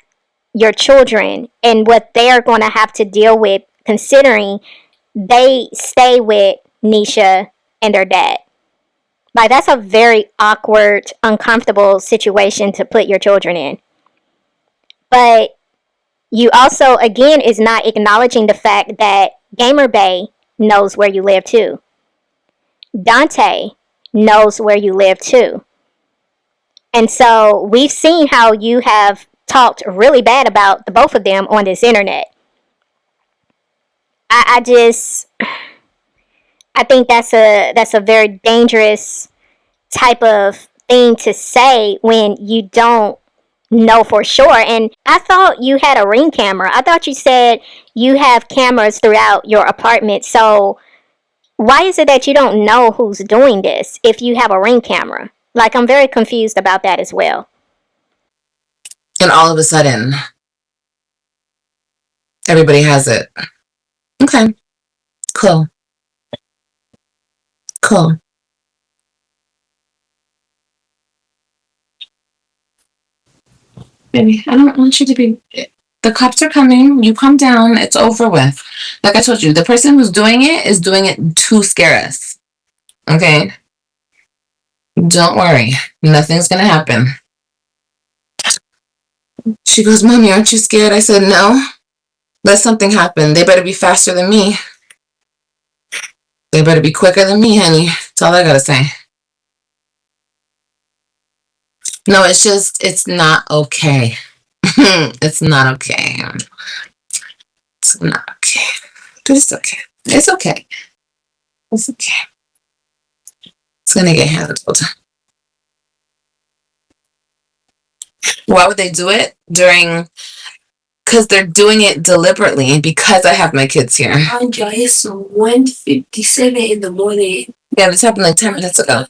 your children and what they're going to have to deal with, considering they stay with Neshia and their dad. Like, that's a very awkward, uncomfortable situation to put your children in. But you also, again, is not acknowledging the fact that Gamer Bay knows where you live too. Dante knows where you live too. And so we've seen how you have talked really bad about the both of them on this internet. I think that's a very dangerous type of thing to say when you don't know for sure. And I thought you had a Ring camera. I thought you said you have cameras throughout your apartment. So why is it that you don't know who's doing this if you have a Ring camera? Like, I'm very confused about that as well. And all of a sudden, everybody has it. Okay. Cool. Baby, I don't want you to be... The cops are coming. You calm down. It's over with. Like I told you, the person who's doing it is doing it to scare us. Okay? Don't worry. Nothing's gonna happen. She goes, Mommy, aren't you scared? I said, no. Let something happen. They better be faster than me. They better be quicker than me, honey. That's all I gotta say. No, it's just, it's not okay. It's not okay. It's not okay. It's okay. It's okay. It's okay. It's gonna get handled. Why would they do it during? Because they're doing it deliberately because I have my kids here. Anja, it's 1:57 in the morning. Yeah, this happened like 10 minutes ago.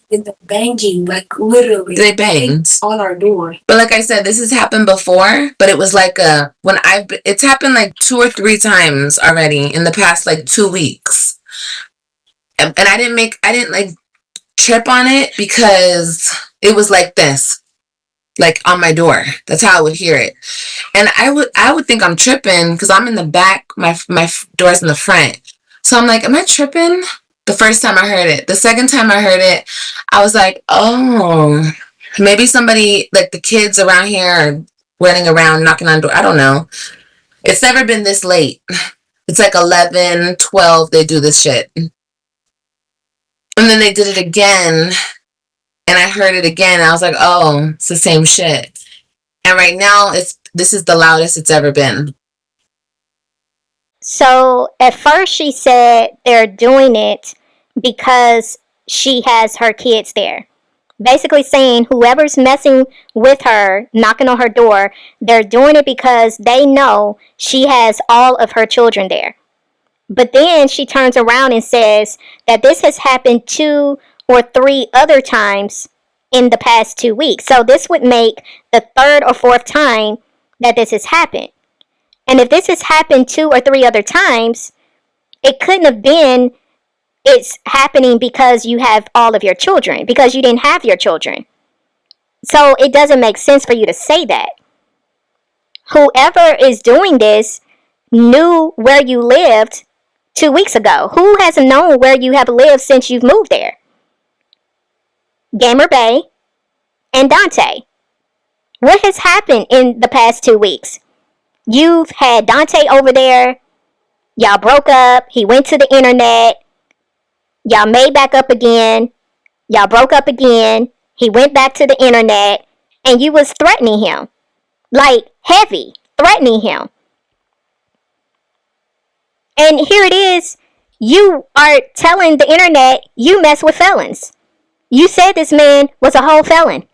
In the banging, like literally. They banged on our door. But like I said, this has happened before, but it was like it's happened like 2 or 3 times already in the past like 2 weeks. And I didn't like trip on it because it was like this, like on my door. That's how I would hear it. And I would think I'm tripping because I'm in the back, my door's in the front. So I'm like, am I tripping? The first time I heard it. The second time I heard it, I was like, oh, maybe somebody, like the kids around here are running around, knocking on doors. I don't know. It's never been this late. It's like 11, 12, they do this shit. And then they did it again, and I heard it again, and I was like, oh, it's the same shit. And right now, this is the loudest it's ever been. So at first she said they're doing it because she has her kids there. Basically saying whoever's messing with her, knocking on her door, they're doing it because they know she has all of her children there. But then she turns around and says that this has happened 2 or 3 other times in the past 2 weeks. So this would make the 3rd or 4th time that this has happened. And if this has happened 2 or 3 other times, it couldn't have been it's happening because you have all of your children, because you didn't have your children. So it doesn't make sense for you to say that. Whoever is doing this knew where you lived 2 weeks ago. Who hasn't known where you have lived since you've moved there? Gamer Bay and Dante. What has happened in the past 2 weeks? You've had Dante over there. Y'all broke up. He went to the internet. Y'all made back up again. Y'all broke up again. He went back to the internet. And you was threatening him. Like, heavy. Threatening him. And here it is. You are telling the internet you mess with felons. You said this man was a whole felon.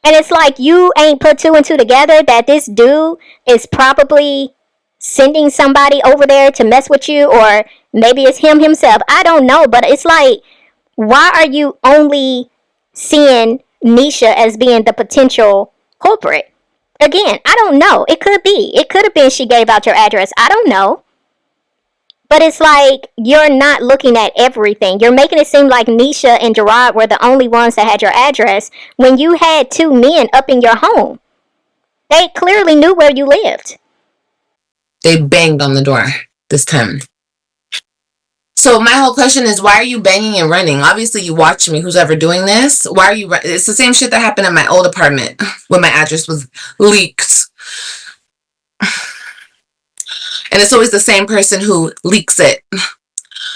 And it's like you ain't put 2 and 2 together that this dude is probably sending somebody over there to mess with you, or maybe it's him himself. I don't know, but it's like, why are you only seeing Neshia as being the potential culprit? Again, I don't know. It could be. It could have been she gave out your address. I don't know. But it's like you're not looking at everything. You're making it seem like Neshia and Gerard were the only ones that had your address when you had 2 men up in your home. They clearly knew where you lived. They banged on the door this time. So my whole question is, why are you banging and running? Obviously, you watch me, who's ever doing this. Why are you It's the same shit that happened in my old apartment when my address was leaked. And it's always the same person who leaks it.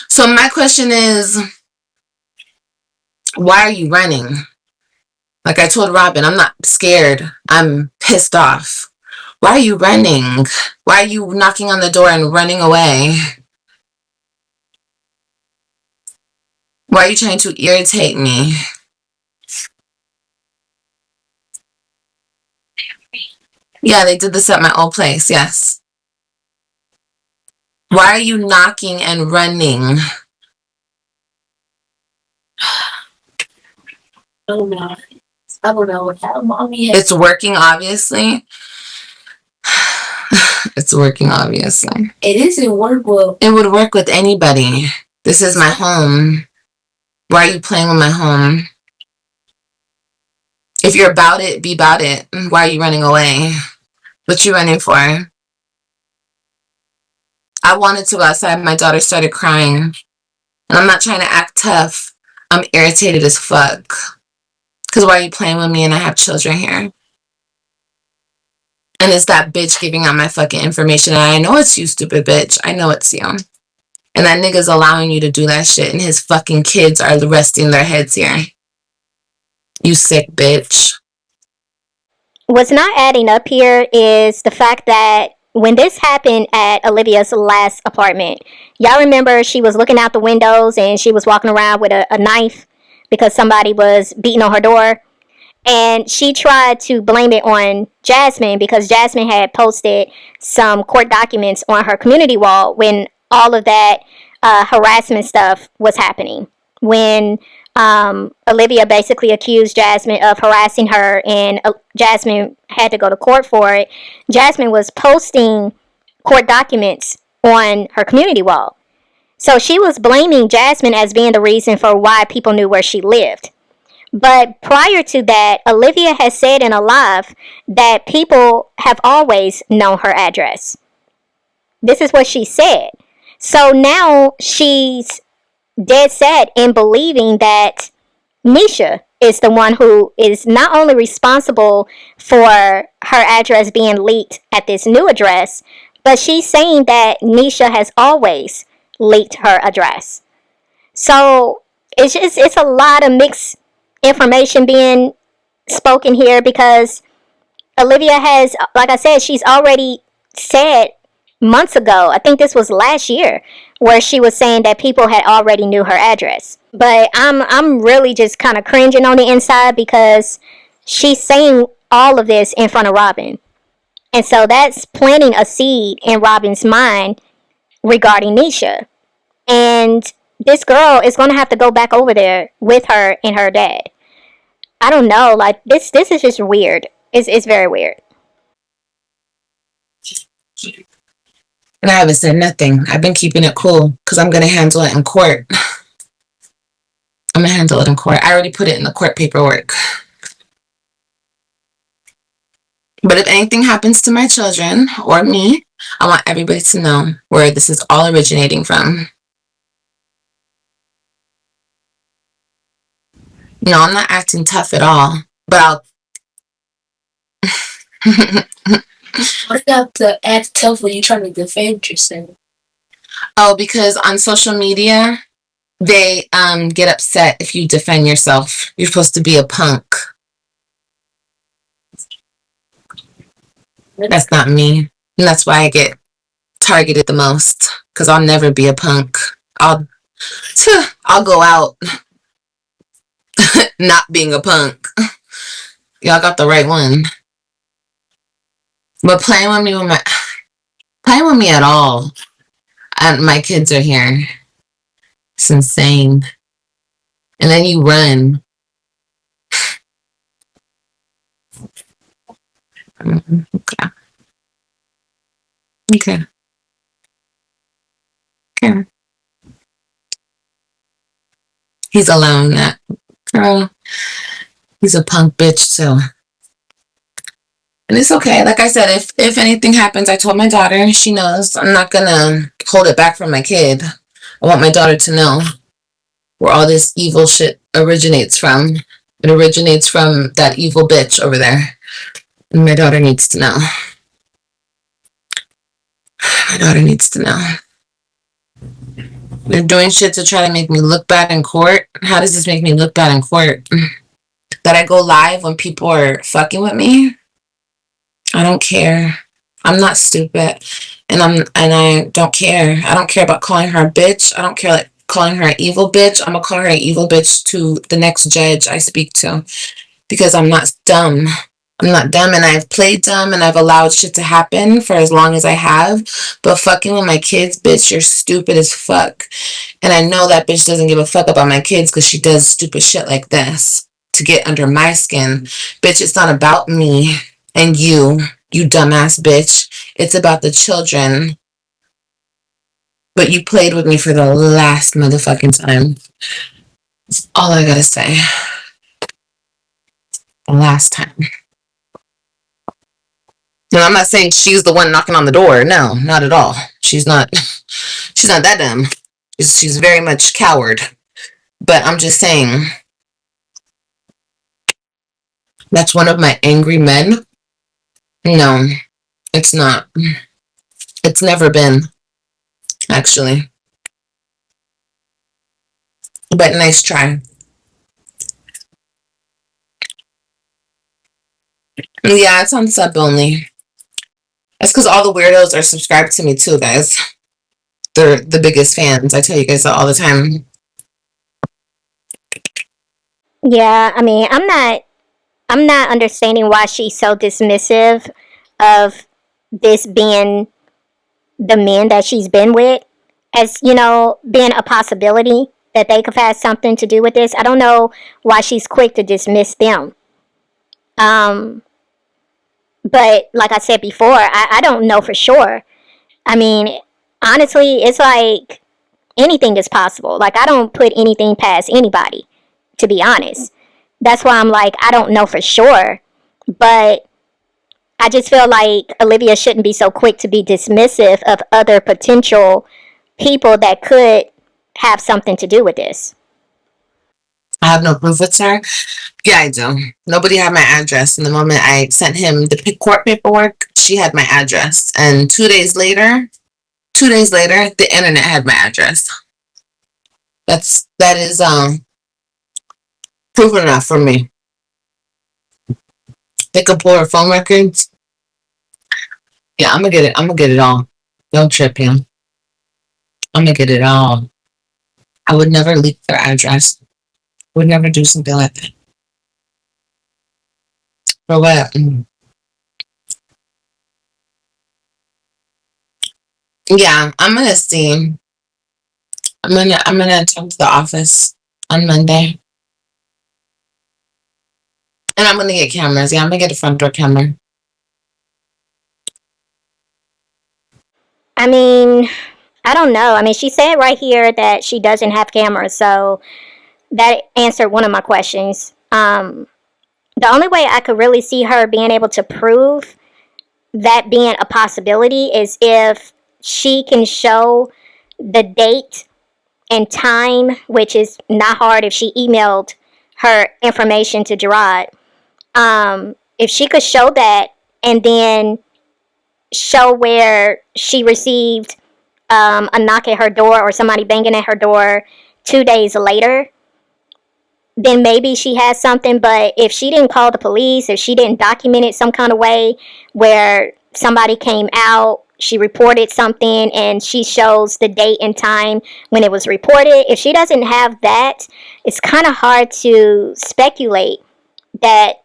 So my question is, why are you running? Like I told Robyn, I'm not scared. I'm pissed off. Why are you running? Why are you knocking on the door and running away? Why are you trying to irritate me? Yeah, they did this at my old place, yes. Why are you knocking and running? I don't know. I don't know how mommy has. It's working, obviously. It's working, obviously. It isn't work well. It would work with anybody. This is my home. Why are you playing with my home? If you're about it, be about it. Why are you running away? What you running for? I wanted to go outside. My daughter started crying. And I'm not trying to act tough. I'm irritated as fuck. Because why are you playing with me and I have children here? And it's that bitch giving out my fucking information. And I know it's you, stupid bitch. I know it's you. And that nigga's allowing you to do that shit. And his fucking kids are resting their heads here. You sick bitch. What's not adding up here is the fact that when this happened at Olivia's last apartment, y'all remember she was looking out the windows and she was walking around with a knife because somebody was beating on her door. And she tried to blame it on Jasmine because Jasmine had posted some court documents on her community wall when all of that harassment stuff was happening. When Olivia basically accused Jasmine of harassing her and Jasmine had to go to court for it. Jasmine was posting court documents on her community wall. So she was blaming Jasmine as being the reason for why people knew where she lived. But prior to that, Olivia has said in a live that people have always known her address. This is what she said. So now she's dead set in believing that Neshia is the one who is not only responsible for her address being leaked at this new address, but she's saying that Neshia has always leaked her address. So it's a lot of mixed information being spoken here because Olivia has, like I said, she's already said months ago, I think this was last year, where she was saying that people had already knew her address. But I'm really just kind of cringing on the inside because she's saying all of this in front of Robyn. And so that's planting a seed in Robyn's mind regarding Neshia. And this girl is going to have to go back over there with her and her dad. I don't know, like this is just weird. It's very weird. And I haven't said nothing. I've been keeping it cool because I'm going to handle it in court. I'm going to handle it in court. I already put it in the court paperwork. But if anything happens to my children or me, I want everybody to know where this is all originating from. No, I'm not acting tough at all, but I'll... What you have to act tough when you're trying to defend yourself? Oh, because on social media, they get upset if you defend yourself. You're supposed to be a punk. That's not me. And that's why I get targeted the most. Because I'll never be a punk. I'll go out not being a punk. Y'all got the right one. But playing with me at all. And my kids are here. It's insane. And then you run. Okay. He's allowing that. Girl, he's a punk bitch too. And it's okay. Like I said, if anything happens, I told my daughter, she knows. I'm not gonna hold it back from my kid. I want my daughter to know where all this evil shit originates from. It originates from that evil bitch over there. And my daughter needs to know. My daughter needs to know. They're doing shit to try to make me look bad in court. How does this make me look bad in court? That I go live when people are fucking with me? I don't care. I'm not stupid. And I don't care. I don't care about calling her a bitch. I don't care like calling her an evil bitch. I'm gonna call her an evil bitch to the next judge I speak to. Because I'm not dumb. I'm not dumb, and I've played dumb, and I've allowed shit to happen for as long as I have. But fucking with my kids, bitch, you're stupid as fuck. And I know that bitch doesn't give a fuck about my kids because she does stupid shit like this to get under my skin. Bitch, it's not about me and you dumbass bitch. It's about the children. But you played with me for the last motherfucking time. That's all I gotta say. The last time. And I'm not saying she's the one knocking on the door. No, not at all. She's not that dumb. She's very much coward. But I'm just saying, that's one of my angry men. No, It's not. It's never been, actually. But nice try. Yeah, it's on sub only. That's because all the weirdos are subscribed to me too, guys. They're the biggest fans. I tell you guys that all the time. Yeah, I mean, I'm not understanding why she's so dismissive of this being the men that she's been with as, you know, being a possibility that they could have something to do with this. I don't know why she's quick to dismiss them. Um, but like I said before, I don't know for sure. I mean, honestly, it's like anything is possible. Like, I don't put anything past anybody, to be honest. That's why I'm like, I don't know for sure. But I just feel like Olivia shouldn't be so quick to be dismissive of other potential people that could have something to do with this. I have no proof it's her. Yeah, I do. Nobody had my address. And the moment I sent him the court paperwork, she had my address. And 2 days later, the internet had my address. That is proof enough for me. They could pull her phone records. Yeah, I'm gonna get it. I'm gonna get it all. Don't trip him. I'm gonna get it all. I would never leak their address. Would never do something like that. For what? Yeah, I'm gonna see. I'm gonna come to the office on Monday. And I'm gonna get cameras. Yeah, I'm gonna get a front door camera. I mean, I don't know. I mean, she said right here that she doesn't have cameras, so that answered one of my questions. The only way I could really see her being able to prove that being a possibility is if she can show the date and time, which is not hard if she emailed her information to Gerard. If she could show that and then show where she received a knock at her door or somebody banging at her door 2 days later, then maybe she has something. But if she didn't call the police, if she didn't document it some kind of way where somebody came out, she reported something and she shows the date and time when it was reported, if she doesn't have that, it's kind of hard to speculate that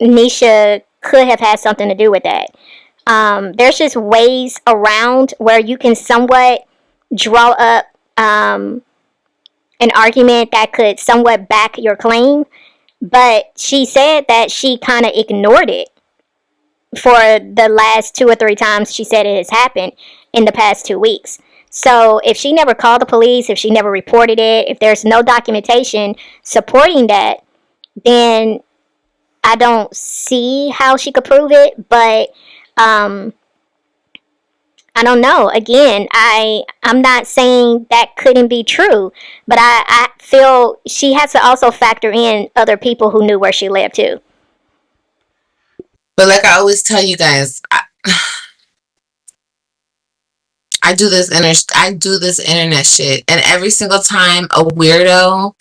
Nisha could have had something to do with that. There's just ways around where you can somewhat draw up an argument that could somewhat back your claim. But she said that she kind of ignored it for the last 2 or 3 times she said it has happened in the past 2 weeks. So if she never called the police, if she never reported it, if there's no documentation supporting that, then I don't see how she could prove it. But I don't know. Again, I'm not saying that couldn't be true, but I feel she has to also factor in other people who knew where she lived too. But like I always tell you guys, I do this internet shit, and every single time a weirdo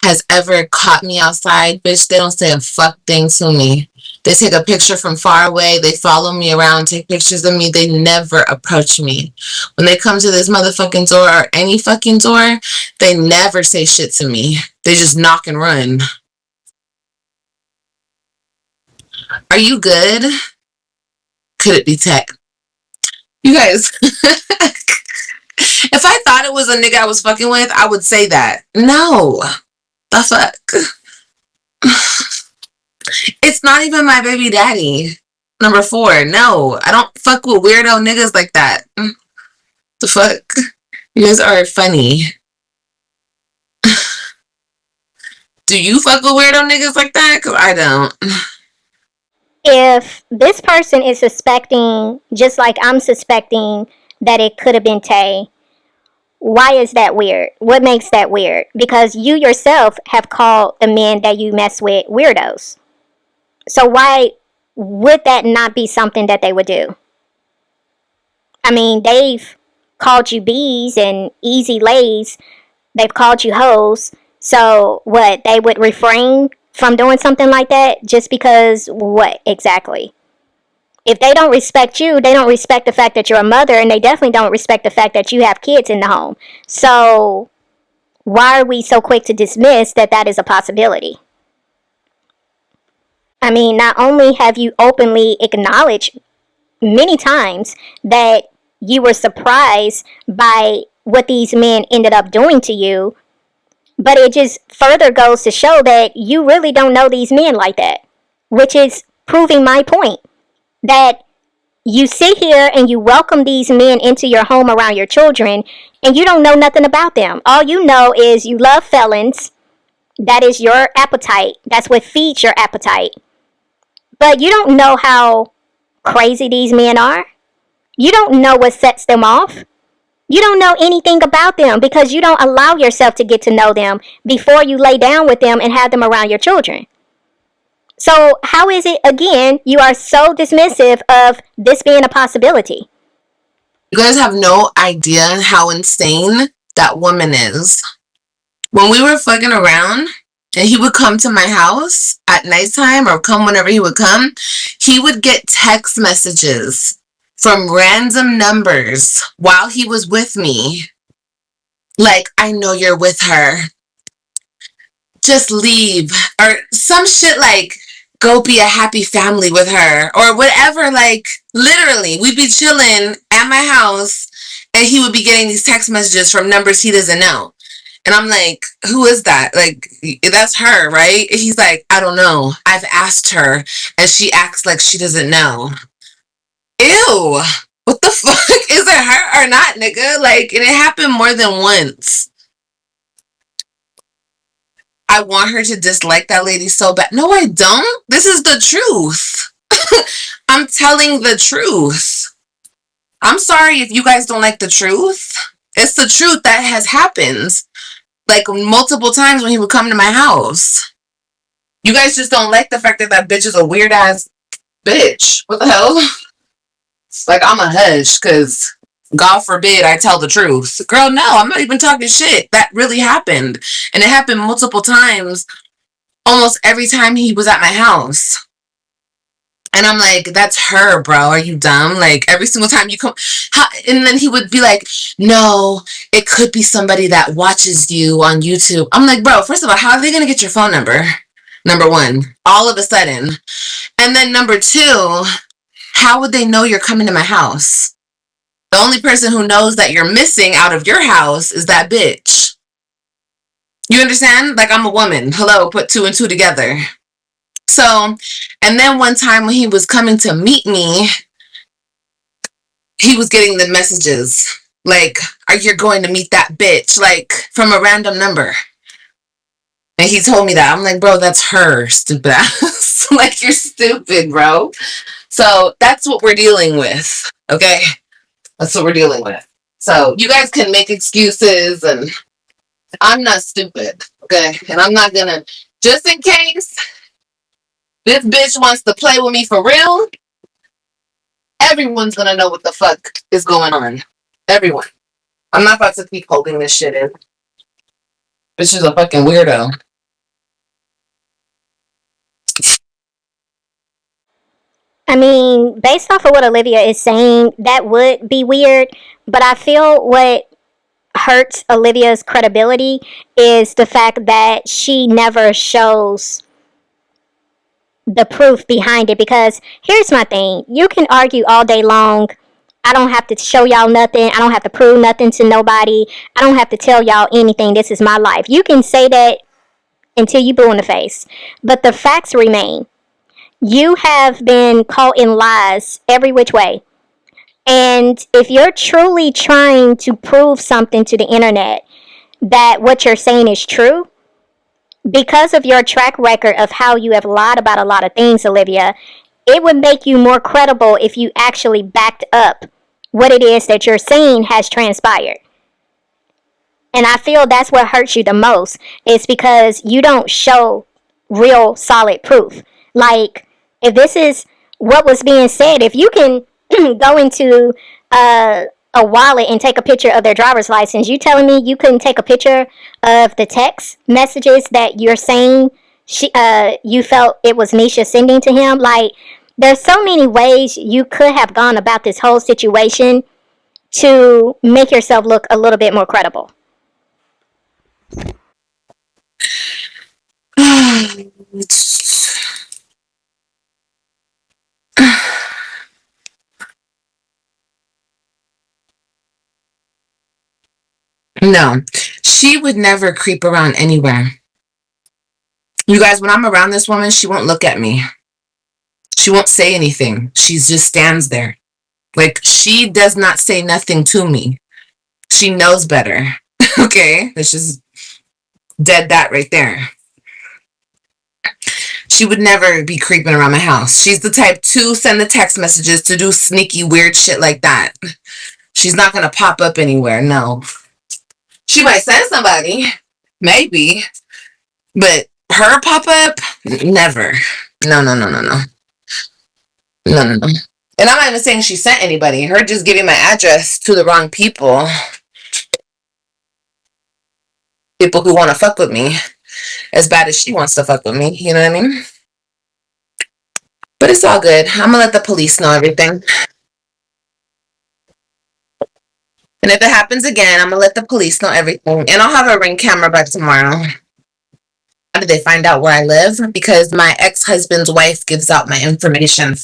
has ever caught me outside, bitch, they don't say a fuck thing to me. They take a picture from far away. They follow me around, take pictures of me. They never approach me. When they come to this motherfucking door or any fucking door, they never say shit to me. They just knock and run. Are you good? Could it be tech? You guys, if I thought it was a nigga I was fucking with, I would say that. No. The fuck? It's not even my baby daddy. Number 4. No, I don't fuck with weirdo niggas like that. The fuck? You guys are funny. Do you fuck with weirdo niggas like that? Because I don't. If this person is suspecting, just like I'm suspecting, that it could have been Tay, why is that weird? What makes that weird? Because you yourself have called the men that you mess with weirdos. So why would that not be something that they would do? I mean, they've called you bees and easy lays. They've called you hoes. So what? They would refrain from doing something like that just because what exactly? If they don't respect you, they don't respect the fact that you're a mother, and they definitely don't respect the fact that you have kids in the home. So why are we so quick to dismiss that that is a possibility? I mean, not only have you openly acknowledged many times that you were surprised by what these men ended up doing to you, but it just further goes to show that you really don't know these men like that, which is proving my point that you sit here and you welcome these men into your home around your children, and you don't know nothing about them. All you know is you love felons. That is your appetite. That's what feeds your appetite. But you don't know how crazy these men are. You don't know what sets them off. You don't know anything about them because you don't allow yourself to get to know them before you lay down with them and have them around your children. So how is it, again, you are so dismissive of this being a possibility? You guys have no idea how insane that woman is. When we were fucking around and he would come to my house at nighttime or come whenever he would come, he would get text messages from random numbers while he was with me. Like, I know you're with her. Just leave. Or some shit like, go be a happy family with her. Or whatever, like, literally, we'd be chilling at my house and he would be getting these text messages from numbers he doesn't know. And I'm like, who is that? Like, that's her, right? And he's like, I don't know. I've asked her and she acts like she doesn't know. Ew. What the fuck? Is it her or not, nigga? Like, and it happened more than once. I want her to dislike that lady so bad. No, I don't. This is the truth. I'm telling the truth. I'm sorry if you guys don't like the truth. It's the truth that has happened. Like, multiple times when he would come to my house. You guys just don't like the fact that that bitch is a weird ass bitch. What the hell? Like, I'm a hush because God forbid I tell the truth. Girl, no, I'm not even talking shit. That really happened. And it happened multiple times, almost every time he was at my house. And I'm like, that's her, bro. Are you dumb? Like, every single time you come. And then he would be like, no, it could be somebody that watches you on YouTube. I'm like, bro, first of all, how are they going to get your phone number? Number one, all of a sudden. And then number two, how would they know you're coming to my house? The only person who knows that you're missing out of your house is that bitch. You understand? Like, I'm a woman. Hello, put two and two together. So, and then one time when he was coming to meet me, he was getting the messages like, are you going to meet that bitch? Like, from a random number. And he told me that. I'm like, bro, that's her, stupid ass. Like, you're stupid, bro. So that's what we're dealing with, okay? That's what we're dealing with. So you guys can make excuses, and I'm not stupid, okay? And I'm not gonna, just in case this bitch wants to play with me for real, everyone's gonna know what the fuck is going on. Everyone. I'm not about to keep holding this shit in. Bitch is a fucking weirdo. I mean, based off of what Olivia is saying, that would be weird. But I feel what hurts Olivia's credibility is the fact that she never shows the proof behind it. Because here's my thing. You can argue all day long. I don't have to show y'all nothing. I don't have to prove nothing to nobody. I don't have to tell y'all anything. This is my life. You can say that until you blue in the face. But the facts remain. You have been caught in lies every which way. And if you're truly trying to prove something to the internet that what you're saying is true, because of your track record of how you have lied about a lot of things, Olivia, it would make you more credible if you actually backed up what it is that you're saying has transpired. And I feel that's what hurts you the most, is because you don't show real solid proof. Like, if this is what was being said, if you can go into a wallet and take a picture of their driver's license. You telling me you couldn't take a picture of the text messages that you're saying you felt it was Neshia sending to him? Like, there's so many ways you could have gone about this whole situation to make yourself look a little bit more credible. No, she would never creep around anywhere. You guys, when I'm around this woman, she won't look at me. She won't say anything. She just stands there. Like, she does not say nothing to me. She knows better. Okay? It's just dead that right there. She would never be creeping around my house. She's the type to send the text messages, to do sneaky, weird shit like that. She's not going to pop up anywhere, no. She might send somebody. Maybe. But her pop up? Never. No. No. And I'm not even saying she sent anybody. Her just giving my address to the wrong people. People who want to fuck with me as bad as she wants to fuck with me. You know what I mean? But it's all good. I'm going to let the police know everything. And if it happens again, I'm going to let the police know everything. And I'll have a Ring camera by tomorrow. How did they find out where I live? Because my ex-husband's wife gives out my information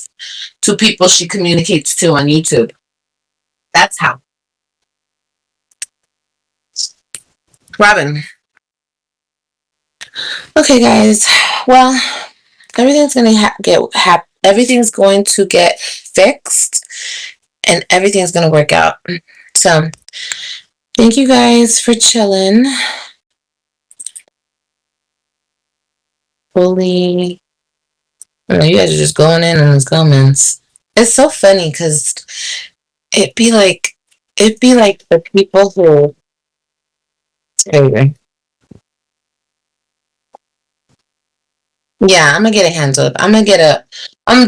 to people she communicates to on YouTube. That's how. Robyn. Okay, guys. Well, everything's going to get fixed, and everything's going to work out. So, thank you guys for chilling. Fully. You guys are just going in on these comments. It's so funny because it'd be like the people who. Anyway. Yeah, I'm gonna get it handled. I'm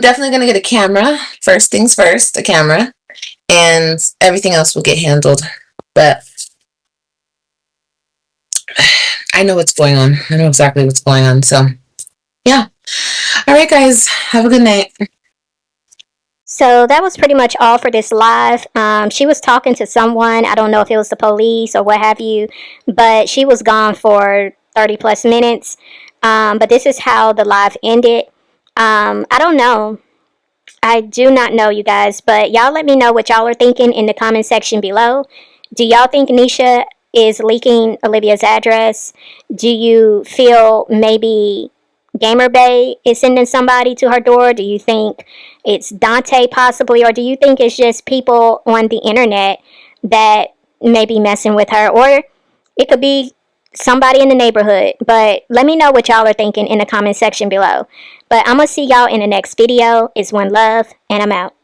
definitely gonna get a camera. First things first, a camera, and everything else will get handled. But I know what's going on. I know exactly what's going on. So, yeah. All right, guys. Have a good night. So that was pretty much all for this live. She was talking to someone. I don't know if it was the police or what have you, but she was gone for 30 plus minutes. But this is how the live ended. I don't know. I do not know, you guys, but y'all let me know what y'all are thinking in the comment section below. Do y'all think Neshia is leaking Olivia's address? Do you feel maybe Gamer Bay is sending somebody to her door? Do you think it's Dante possibly? Or do you think it's just people on the internet that may be messing with her? Or it could be somebody in the neighborhood. But let me know what y'all are thinking in the comment section below. But I'm going to see y'all in the next video. It's OneLove, and I'm out.